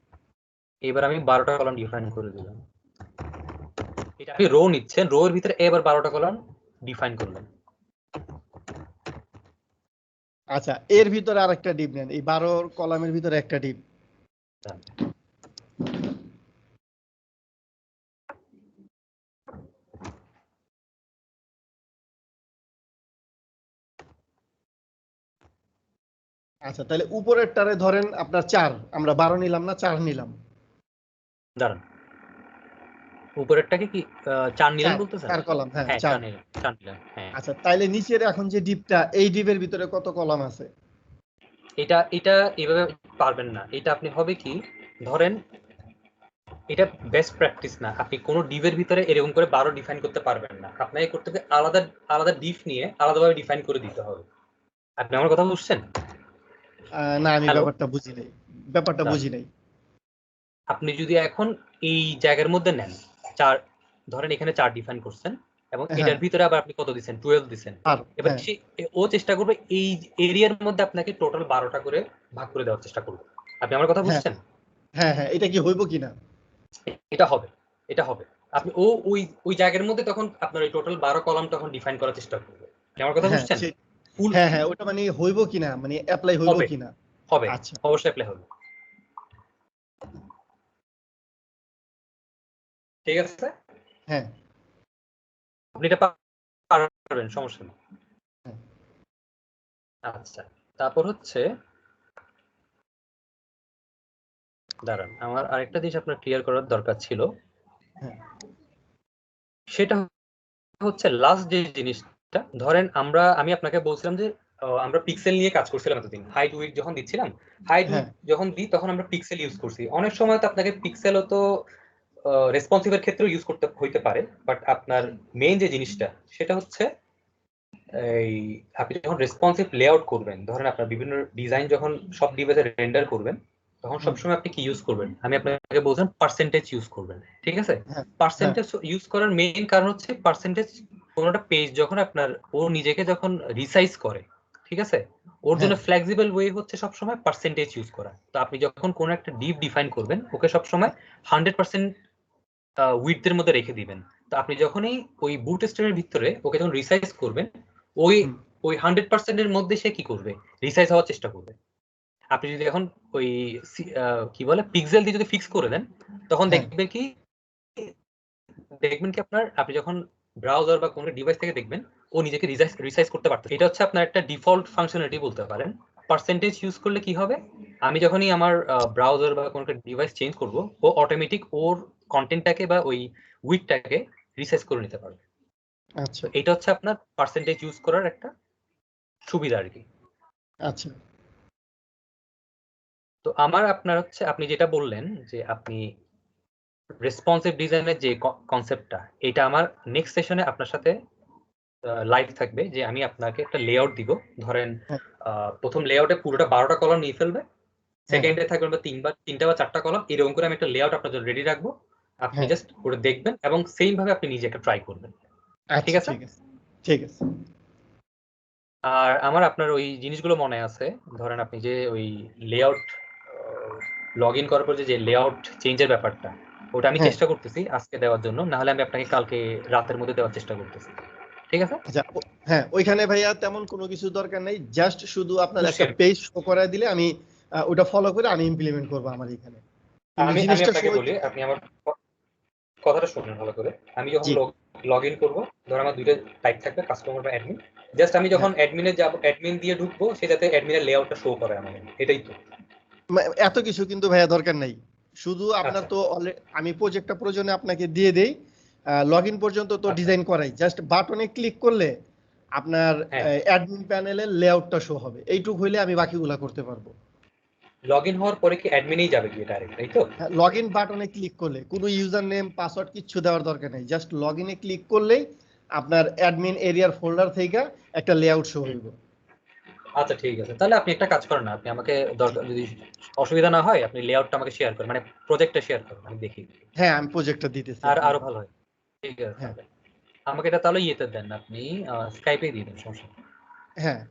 এবার আমি 12টা কলাম ডিফাইন করে দিলাম। এটা আপনি রো নিচ্ছেন, রো এর ভিতরে এবার 12টা কলাম ডিফাইন করলেন। আচ্ছা এর ভিতরে আরেকটা ডিপ নেন, এই 12 কলামের ভিতরে একটা ডিপ। আচ্ছা, তাহলে উপরেরটারে ধরেন আপনার 4, আমরা 12 নিলাম না 4 নিলাম? দাঁড়ান, উপরেরটাকে কি 4 নিলেন 4 বলতেছেন? 4 কলাম, হ্যাঁ হ্যাঁ 4। 4 নিলেন, হ্যাঁ। আচ্ছা, তাইলে নিচের এখন যে ডিপটা, এই ডিপের ভিতরে কত কলাম আছে? এটা এভাবে পারবেন না। এটা আপনি হবে কি, ধরেন এটা বেস্ট প্র্যাকটিস না। আপনি কোনো ডিভের ভিতরে এরকম করে 12 ডিফাইন করতে পারবেন না। আপনাকে করতে হবে আলাদা আলাদা ডিফ নিয়ে আলাদাভাবে ডিফাইন করে দিতে হবে। আপনি আমার কথা বুঝছেন? না, আমি হ্যালো, ব্যাপারটা বুঝি নাই। আপনি যদি এখন এই জায়গার মধ্যে নেন 4, ধরেন এখানে 4 ডিফাইন করছেন এবং হ্যাঁ, এটার ভিতরে আবার আপনি কত দিচ্ছেন? 12 দিচ্ছেন। আর এবার হ্যাঁ, ও চেষ্টা করবে এই এরিয়ার মধ্যে আপনাকে টোটাল 12টা করে ভাগ করে দেওয়ার চেষ্টা করবে। আপনি আমার কথা হ্যাঁ, বুঝছেন? হ্যাঁ, এটা কি হইব কিনা? এটা হবে, এটা হবে। আপনি ওই জায়গার মধ্যে তখন আপনার ওই টোটাল 12 কলাম তখন ডিফাইন করার চেষ্টা করবে। আপনি আমার কথা হ্যাঁ, বুঝছেন? ফুল হ্যাঁ, ওটা মানে হইব কিনা, মানে অ্যাপ্লাই হইব হবে, কিনা? হবে, আচ্ছা, অবশ্যই অ্যাপ্লাই হবে। ঠিক আছে? হ্যাঁ, আপনি এটা পারবেন, সমস্যা নেই। হ্যাঁ, আচ্ছা, তারপর হচ্ছে দাঁড়ান, আমার আরেকটা জিনিস আপনার ক্লিয়ার করার দরকার ছিল। হ্যাঁ, সেটা হচ্ছে লাস্ট যে জিনিসটা, ধরেন আমি আপনাকে বলছিলাম যে আমরা পিক্সেল নিয়ে কাজ করছিলাম এতদিন। হাইট উইডথ যখন দিচ্ছিলাম, হাইট হ্যাঁ, উইডথ যখন দিই তখন আমরা পিক্সেল ইউজ করছি। অনেক সময় তো আপনাকে পিক্সেলও তো রেসপন্সিভের ক্ষেত্রেও ইউজ করতে হইতে পারে, বাট আপনার মেইন যে জিনিসটা সেটা হচ্ছে এই আপনি যখন রেসপন্সিভ লেআউট করবেন, ধরেন আপনার বিভিন্ন ডিজাইন যখন সব ডিভাইসে রেন্ডার করবেন, তখন সবসময় আপনি কি ইউজ করবেন? আমি আপনাকে বলছিলাম পার্সেন্টেজ ইউজ করবেন। ঠিক আছে? হ্যাঁ, হ্যাঁ, পার্সেন্টেজ ইউজ করার মেইন কারণ হচ্ছে পার্সেন্টেজ কোনোটা পেজ যখন আপনার ও নিজেকে যখন রিসাইজ করে, ঠিক আছে, ওর জন্য হ্যাঁ, ফ্লেক্সিবল ওয়ে হচ্ছে সবসময় পার্সেন্টেজ ইউজ করা। তো আপনি যখন কোনো একটা ডিপ ডিফাইন করবেন, ওকে সবসময় 100% উইডথের মধ্যে রেখে দিবেন। তো আপনি যখনই ওই বুট স্ট্রিমের ভিতরে ওকে যখন রিসাইজ করবেন, ওই হুম, ওই 100% এর মধ্যে সে কি করবে? রিসাইজ হওয়ার চেষ্টা করবে। আপনি যদি এখন ওই কি বলে পিক্সেল দিয়ে যদি ফিক্স করে দেন, তখন হ্যাঁ, দেখবেন কি আপনি যখন ব্রাউজার বা কোনো ডিভাইস থেকে দেখবেন ও নিজেকে রিসাইজ করতে পারতেছে। এটা হচ্ছে আপনার একটা ডিফল্ট ফাংশনালিটি বলতে পারেন। পার্সেন্টেজ ইউজ করলে কি হবে? আমি যখনই আমার ব্রাউজার বা কোনো একটা ডিভাইস চেঞ্জ করব, ও অটোমেটিক ওর কন্টেন্টটাকে বা ওই উইডথটাকে রিসাইজ করে নিতে পারবে। আচ্ছা, তো এটা হচ্ছে আপনার পার্সেন্টেজ ইউজ করার একটা সুবিধা আর কি। আচ্ছা, তো আপনার হচ্ছে আপনি যেটা বললেন যে আপনি রেসপন্সিভ ডিজাইনের যে কনসেপ্টটা, এটা আমার নেক্সট সেশনে আপনার সাথে লাইভ থাকবে। যে আমি আপনাকে একটা লেআউট দিব। ধরেন হ্যাঁ, প্রথম লেআউটে পুরোটা 12টা কলাম নিয়ে ফেলবে, হ্যাঁ, সেকেন্ডে থাকবে বা 3টা বা 4টা কলাম, এরকম করে আমি একটা লেআউট আপনার জন্য রেডি রাখবো। আপনি হ্যাঁ, জাস্ট করে দেখবেন এবং সেম ভাবে আপনি নিজে একটা ট্রাই করবেন। ঠিক আচ্ছা, আছে? ঠিক আছে, ঠিক আছে, আর আমার আপনার ওই জিনিসগুলো মনে আছে। ধরেন আপনি যে ওই লেআউট লগ ইন করার পর যে লেআউট চেঞ্জের ব্যাপারটা, ওটা আমি হ্যাঁ, চেষ্টা করতেছি আজকে দেওয়ার জন্য, না হলে আমি আপনাকে কালকে রাতের মধ্যে দেওয়ার চেষ্টা করতেছি। ঠিক আছে? আচ্ছা, হ্যাঁ, ওইখানে ভাইয়া তেমন কোনো কিছু দরকার নেই, জাস্ট শুধু আপনার একটা শেয়ার পেজ শো করায় দিলে আমি ওটা ফলো করে আমি ইমপ্লিমেন্ট করবো আমার এখানে, কিন্তু আমি আমি জিনিসটা আপনাকে সময়। বলি, আপনি আমার কথাটা শুনুন ভালো করে। আমি যখন জি, লগ ইন করবো, ধর আমার দুইটা টাইপ থাকবে, কাস্টমার বা অ্যাডমিন। জাস্ট আমি হ্যাঁ, যখন অ্যাডমিনে যাব, অ্যাডমিন দিয়ে ঢুকবো, সে যাতে অ্যাডমিনের লেআউটটা শো করে আমাকে, এটাই তো। এত কিছু কিন্তু ভাইয়া দরকার নেই, শুধু আপনার আচ্ছা, তো আমি প্রজেক্টটা প্রয়োজনে আপনাকে দিয়ে দেই, লগ ইন পর্যন্ত তো আচ্ছা, ডিজাইন করাই, জাস্ট বাটনে ক্লিক করলে আপনার হ্যাঁ। অ্যাডমিন প্যানেলের লেআউটটা শো হবে, এইটুক হইলে আমি বাকিগুলা করতে পারবো। লগ ইন হওয়ার পরে কি অ্যাডমিনেই যাবে গিয়ে ডাইরেক্ট, তাই তো? লগ ইন বাটনে ক্লিক করলে কোনো ইউজার নেম পাসওয়ার্ড কিচ্ছু দেওয়ার দরকার নেই, জাস্ট লগ ইনে ক্লিক করলেই আপনার অ্যাডমিন এরিয়ার ফোল্ডার থেকে একটা লেআউট শো হুম, হইব। আচ্ছা ঠিক আছে। তাহলে আপনি একটা কাজ করেন না, আপনি আমাকে দরকার যদি অসুবিধা না হয়, আপনি লেআউটটা আমাকে শেয়ার করেন, মানে প্রজেক্টটা শেয়ার করেন, আমি দেখি। হ্যাঁ, আমি প্রজেক্টটা দিতেছি আর আরো আপনাকে। ভালো হয়। ঠিক আছে হ্যাঁ, তাহলে আমাকে এটা তাহলে ইয়েতে দেন, আপনি স্কাইপে দিয়ে দেন, সমস্যা নেই। হ্যাঁ,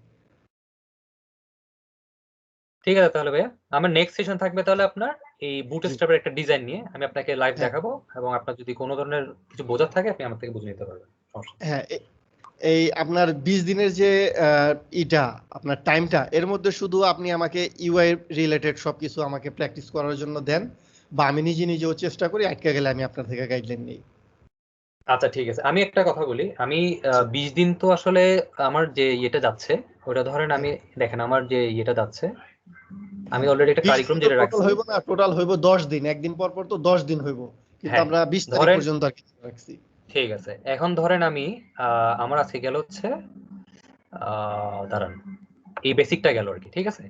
ঠিক আছে তাহলে ভাইয়া, আমার নেক্সট সেশন থাকবে তাহলে আপনার এই জি, বুটস্ট্র্যাপের একটা ডিজাইন নিয়ে। আমি আপনাকে লাইভ হ্যাঁ, দেখাবো এবং আপনার যদি কোনো ধরনের কিছু বোঝার থাকে আপনি আমার থেকে বুঝে নিতে পারবেন, সমস্যা নেই। হ্যাঁ, এই আপনার 20 দিনের যে ইটা আপনার টাইমটা, এর মধ্যে শুধু আপনি আমাকে ইউআই রিলেটেড সবকিছু আমাকে প্র্যাকটিস করার জন্য দেন, বা আমি নিজে নিজেও চেষ্টা করি, আটকে গেলে আমি আপনার থেকে গাইডলাইন নিই। আচ্ছা ঠিক আছে, আমি একটা কথা বলি। আমি জি, 20 দিন তো আসলে আমার যে ইয়েটা যাচ্ছে, ওটা ধরেন আমি দেখেন আমার যে ইয়েটা যাচ্ছে, আমি অলরেডি একটা 20 কারিকুলাম দিন তো যেটা টোটাল রাখছি। হইব না, টোটাল হইব 10 দিন, একদিন পর পর তো 10 দিন হইব, কিন্তু হ্যাঁ আমরা 20 তারিখ ধরেন, পর্যন্ত আর কি রাখছি। ঠিক আছে, এখন ধরেন আমি আমার আজকে গেল হচ্ছে দাঁড়ান, এই বেসিকটা গেল আর কি, ঠিক আছে।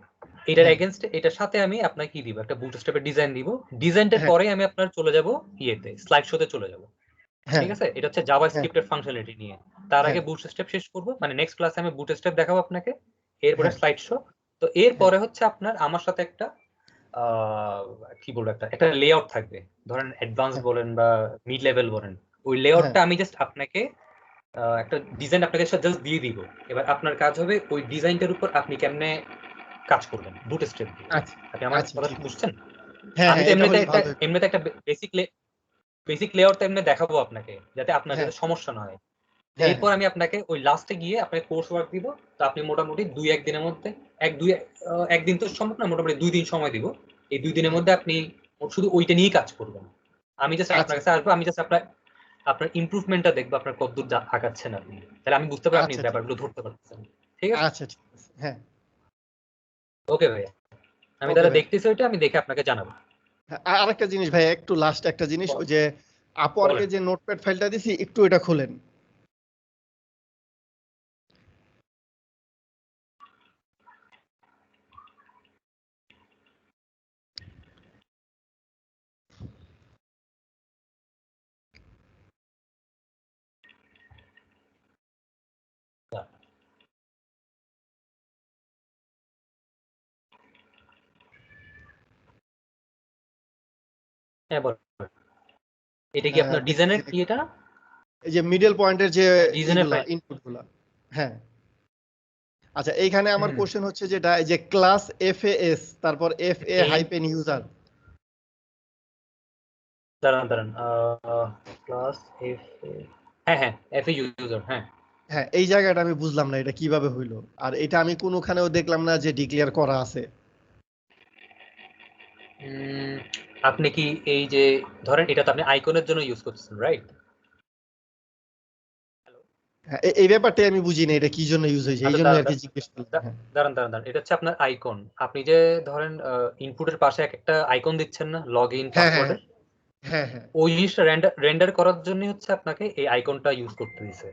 এটার হ্যাঁ এগেনস্টে এটার সাথে আমি আপনাকে কি দিব, একটা বুটস্ট্র্যাপের ডিজাইন দিব। ডিজাইনটার হ্যাঁ পরে আমি আপনার চলে যাব ইয়েতে, স্লাইড শোতে চলে যাব। হ্যাঁ ঠিক আছে, এটা হচ্ছে জাভা হ্যাঁ স্ক্রিপ্টের ফাংশনালিটি নিয়ে। তার আগে হ্যাঁ বুটস্ট্র্যাপ শেষ করব, মানে নেক্সট ক্লাসে আমি বুটস্ট্র্যাপ দেখাবো আপনাকে, এরপরে হ্যাঁ স্লাইড শো। তো হ্যাঁ এরপরে হচ্ছে আপনার আমার সাথে একটা কি বলবো, একটা একটা লেআউট থাকবে, ধরেন অ্যাডভান্স হ্যাঁ বলেন বা মিড লেভেল বলেন। ওই হ্যাঁ লেআউটটা আমি জাস্ট আপনাকে একটা ডিজাইন আপনাকে জাস্ট দিয়ে দিব। এবার আপনার কাজ হবে ওই ডিজাইনটার উপর আপনি কেমনে কাজ করবেন বুটস্ট্র্যাপ দিয়ে। আচ্ছা আপনি আমার আচ্ছা কথা ঠিক আছে। বুঝছেন? হ্যাঁ আমি হ্যাঁ তো এটা হলে ভালো হবে। এমনিতে একটা বেসিক লেআউট তো এমনি দেখাবো আপনাকে, যাতে আপনার হ্যাঁ যাতে সমস্যা না হয়। হ্যাঁ এরপর হ্যাঁ আমি আপনাকে ওই লাস্টে গিয়ে আপনাকে কোর্স ওয়ার্ক দিব। তো আপনি মোটামুটি 2-1 দিনের মধ্যে, একদিন তো সম্ভব না, মোটামুটি 2 দিন সময় দিব। এই 2 দিনের হ্যাঁ মধ্যে আপনি শুধু ওইটা নিয়েই কাজ করবেন। আমি জাস্ট আপনার আচ্ছা কাছে আসবো, আমি জাস্ট আপনার ইমপ্রুভমেন্টটা দেখবো, আপনার কতদূর আগাচ্ছেন আপনি। তাহলে আমি বুঝতে পারি আপনি আচ্ছা ঠিক ব্যাপারগুলো ধরতে পারতেছেন। ঠিক আছে, আচ্ছা ঠিক আছে। হ্যাঁ ওকে ভাইয়া। আমি ওকে তাহলে ভাই। দেখতেছি ওইটা, আমি দেখে আপনাকে জানাবো। হ্যাঁ, আরেকটা জিনিস ভাই, একটু লাস্ট একটা জিনিস, ওই যে আপওয়ার্কে বলেন। যে নোটপ্যাড ফাইলটা দিছি একটু এটা খুলেন। হ্যাঁ বলেন। এটা কি আপনার ডিজাইনের দেখতেছি ইয়েটা? এই যে মিডল পয়েন্টের যে হ্যাঁ, ডিজাইনের ইগুলা ফাইল। ইনপুট গুলা। হ্যাঁ আচ্ছা, এইখানে আমার হুম, কোশ্চেন হচ্ছে যেটা, এই যে ক্লাস এফএএস তারপর এফএ এই হাইপেন ইউজার। দাঁড়ান দাঁড়ান, ক্লাস এফ, হ্যাঁ হ্যাঁ, এফ ইউজার, হ্যাঁ। হ্যাঁ এই জায়গাটা আমি বুঝলাম না এটা কিভাবে হইলো, আর এটা আমি কোনোখানেও দেখলাম না যে ডিক্লেয়ার করা আছে। উম, আপনি কি এই যে ধরেন এটা তো আপনি আইকনের জন্য ইউজ করতেছেন, রাইট? হ্যাঁ এই ব্যাপারটাই আমি বুঝি না এটা কি জন্য ইউজ হয়েছে, এই আচ্ছা জন্য দাঁড়ান আর কি জিজ্ঞেস করলাম। হ্যাঁ দাঁড়ান দাঁড়ান দাঁড়ান, এটা হচ্ছে আপনার আইকন। আপনি যে ধরেন ইনপুটের পাশে একটা আইকন দিচ্ছেন না, লগ ইন হ্যাঁ হ্যাঁ পাসওয়ার্ডের, হ্যাঁ হ্যাঁ ওই জিনিসটা রেন্ডার করার জন্য হচ্ছে আপনাকে এই আইকনটা ইউজ করতে দিছে।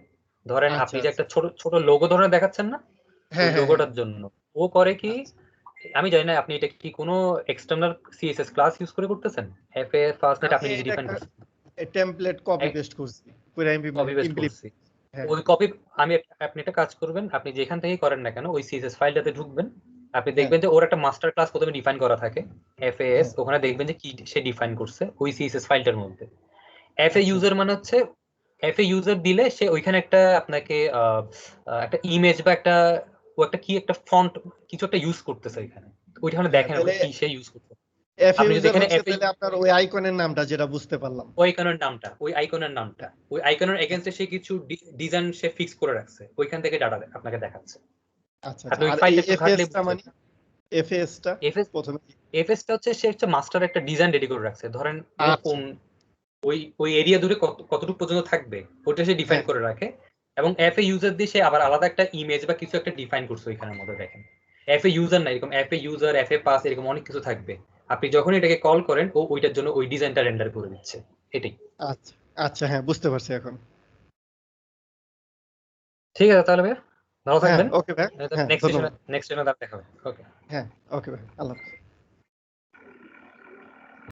ধরেন আচ্ছা আপনি যে আচ্ছা একটা ছোট ছোট লোগো ধরনের দেখাচ্ছেন না, ওই হ্যাঁ হ্যাঁ হ্যাঁ লোগোটার জন্য ও করে কি, আচ্ছা আমি জানি না আপনি এটা কি কোনো এক্সটার্নাল সিএসএস ক্লাস ইউজ করে করতেছেন, এফএ ফার্স্টনেট আমি আপনি নিজে এটা ডিফাইন একটা করছেন, টেমপ্লেট কপি পেস্ট করছি, পুরো কপি পেস্ট ইমপ্লিমেন্ট। করছি। হ্যাঁ ওই কপি আমি আপনি একটা কাজ করবেন, আপনি যেখান থেকেই করেন না কেন ওই সিএসএস ফাইলটাতে ঢুকবেন। আপনি হ্যাঁ দেখবেন যে ওর একটা মাস্টার ক্লাস প্রথমে ডিফাইন করা থাকে, এফএএস। হ্যাঁ ওখানে দেখবেন যে কি সে ডিফাইন করছে ওই সিএসএস ফাইলটার মধ্যে। এফএ আচ্ছা ইউজার মানে হচ্ছে, এফএ ইউজার দিলে সে ওইখানে একটা আপনাকে একটা ইমেজ বা একটা ও একটা কি একটা ফন্ট কিছু একটা ইউজ করতেছে ওইখানে, ওইখানে হ্যাঁ দেখেন তাহলে ওটা কি সে ইউজ করছে। এফ আপনি যদি ইউজার এখানে হচ্ছে এফএ, তাহলে আপনার ওই আইকনের নামটা, যেটা বুঝতে পারলাম। ওই আইকনের নামটা, ওই আইকনের নামটা, ওই আইকনের এগেইনস্টে সে কিছু ডিজাইন সে ফিক্স করে রাখছে, ওইখান থেকে ডাটা আপনাকে দেখাচ্ছে। আচ্ছা আচ্ছা, আপনি ওই আর এই ফাইলটা একটু ঘাটলে এফএএস টা বুঝতে মানে, পারবেন। এফএএস টা এফএস, প্রথমে এফএস টা হচ্ছে সে হচ্ছে মাস্টার একটা ডিজাইন রেডি করে রাখছে, ধরেন ও আচ্ছা কোন ওই ওই এরিয়া দূরে কতটুকু পর্যন্ত থাকবে ওটা সে ডিফাইন হ্যাঁ করে রাখে। এবং এফ এ ইউজার দিয়ে সে আবার আলাদা একটা ইমেজ বা কিছু একটা ডিফাইন করছে ওইখানের মধ্যে, দেখেন এফ এ ইউজার না, এরকম F a user, F A pass, এরকম অনেক কিছু থাকবে। আপনি যখন এটাকে কল করেন ও ওইটার জন্য ওই ডিজাইনটা রেন্ডার করে দিচ্ছে, এটাই। আচ্ছা আচ্ছা হ্যাঁ বুঝতে পারছি এখন। ঠিক আছে তাহলে ভাইয়া, ভালো হ্যাঁ থাকবেন। ওকে ভাই। হ্যাঁ নেক্সট ধন্যবাদ। সেশনে দেখা হবে। ওকে। হ্যাঁ ওকে ভাই, আল্লাহ হাফেজ।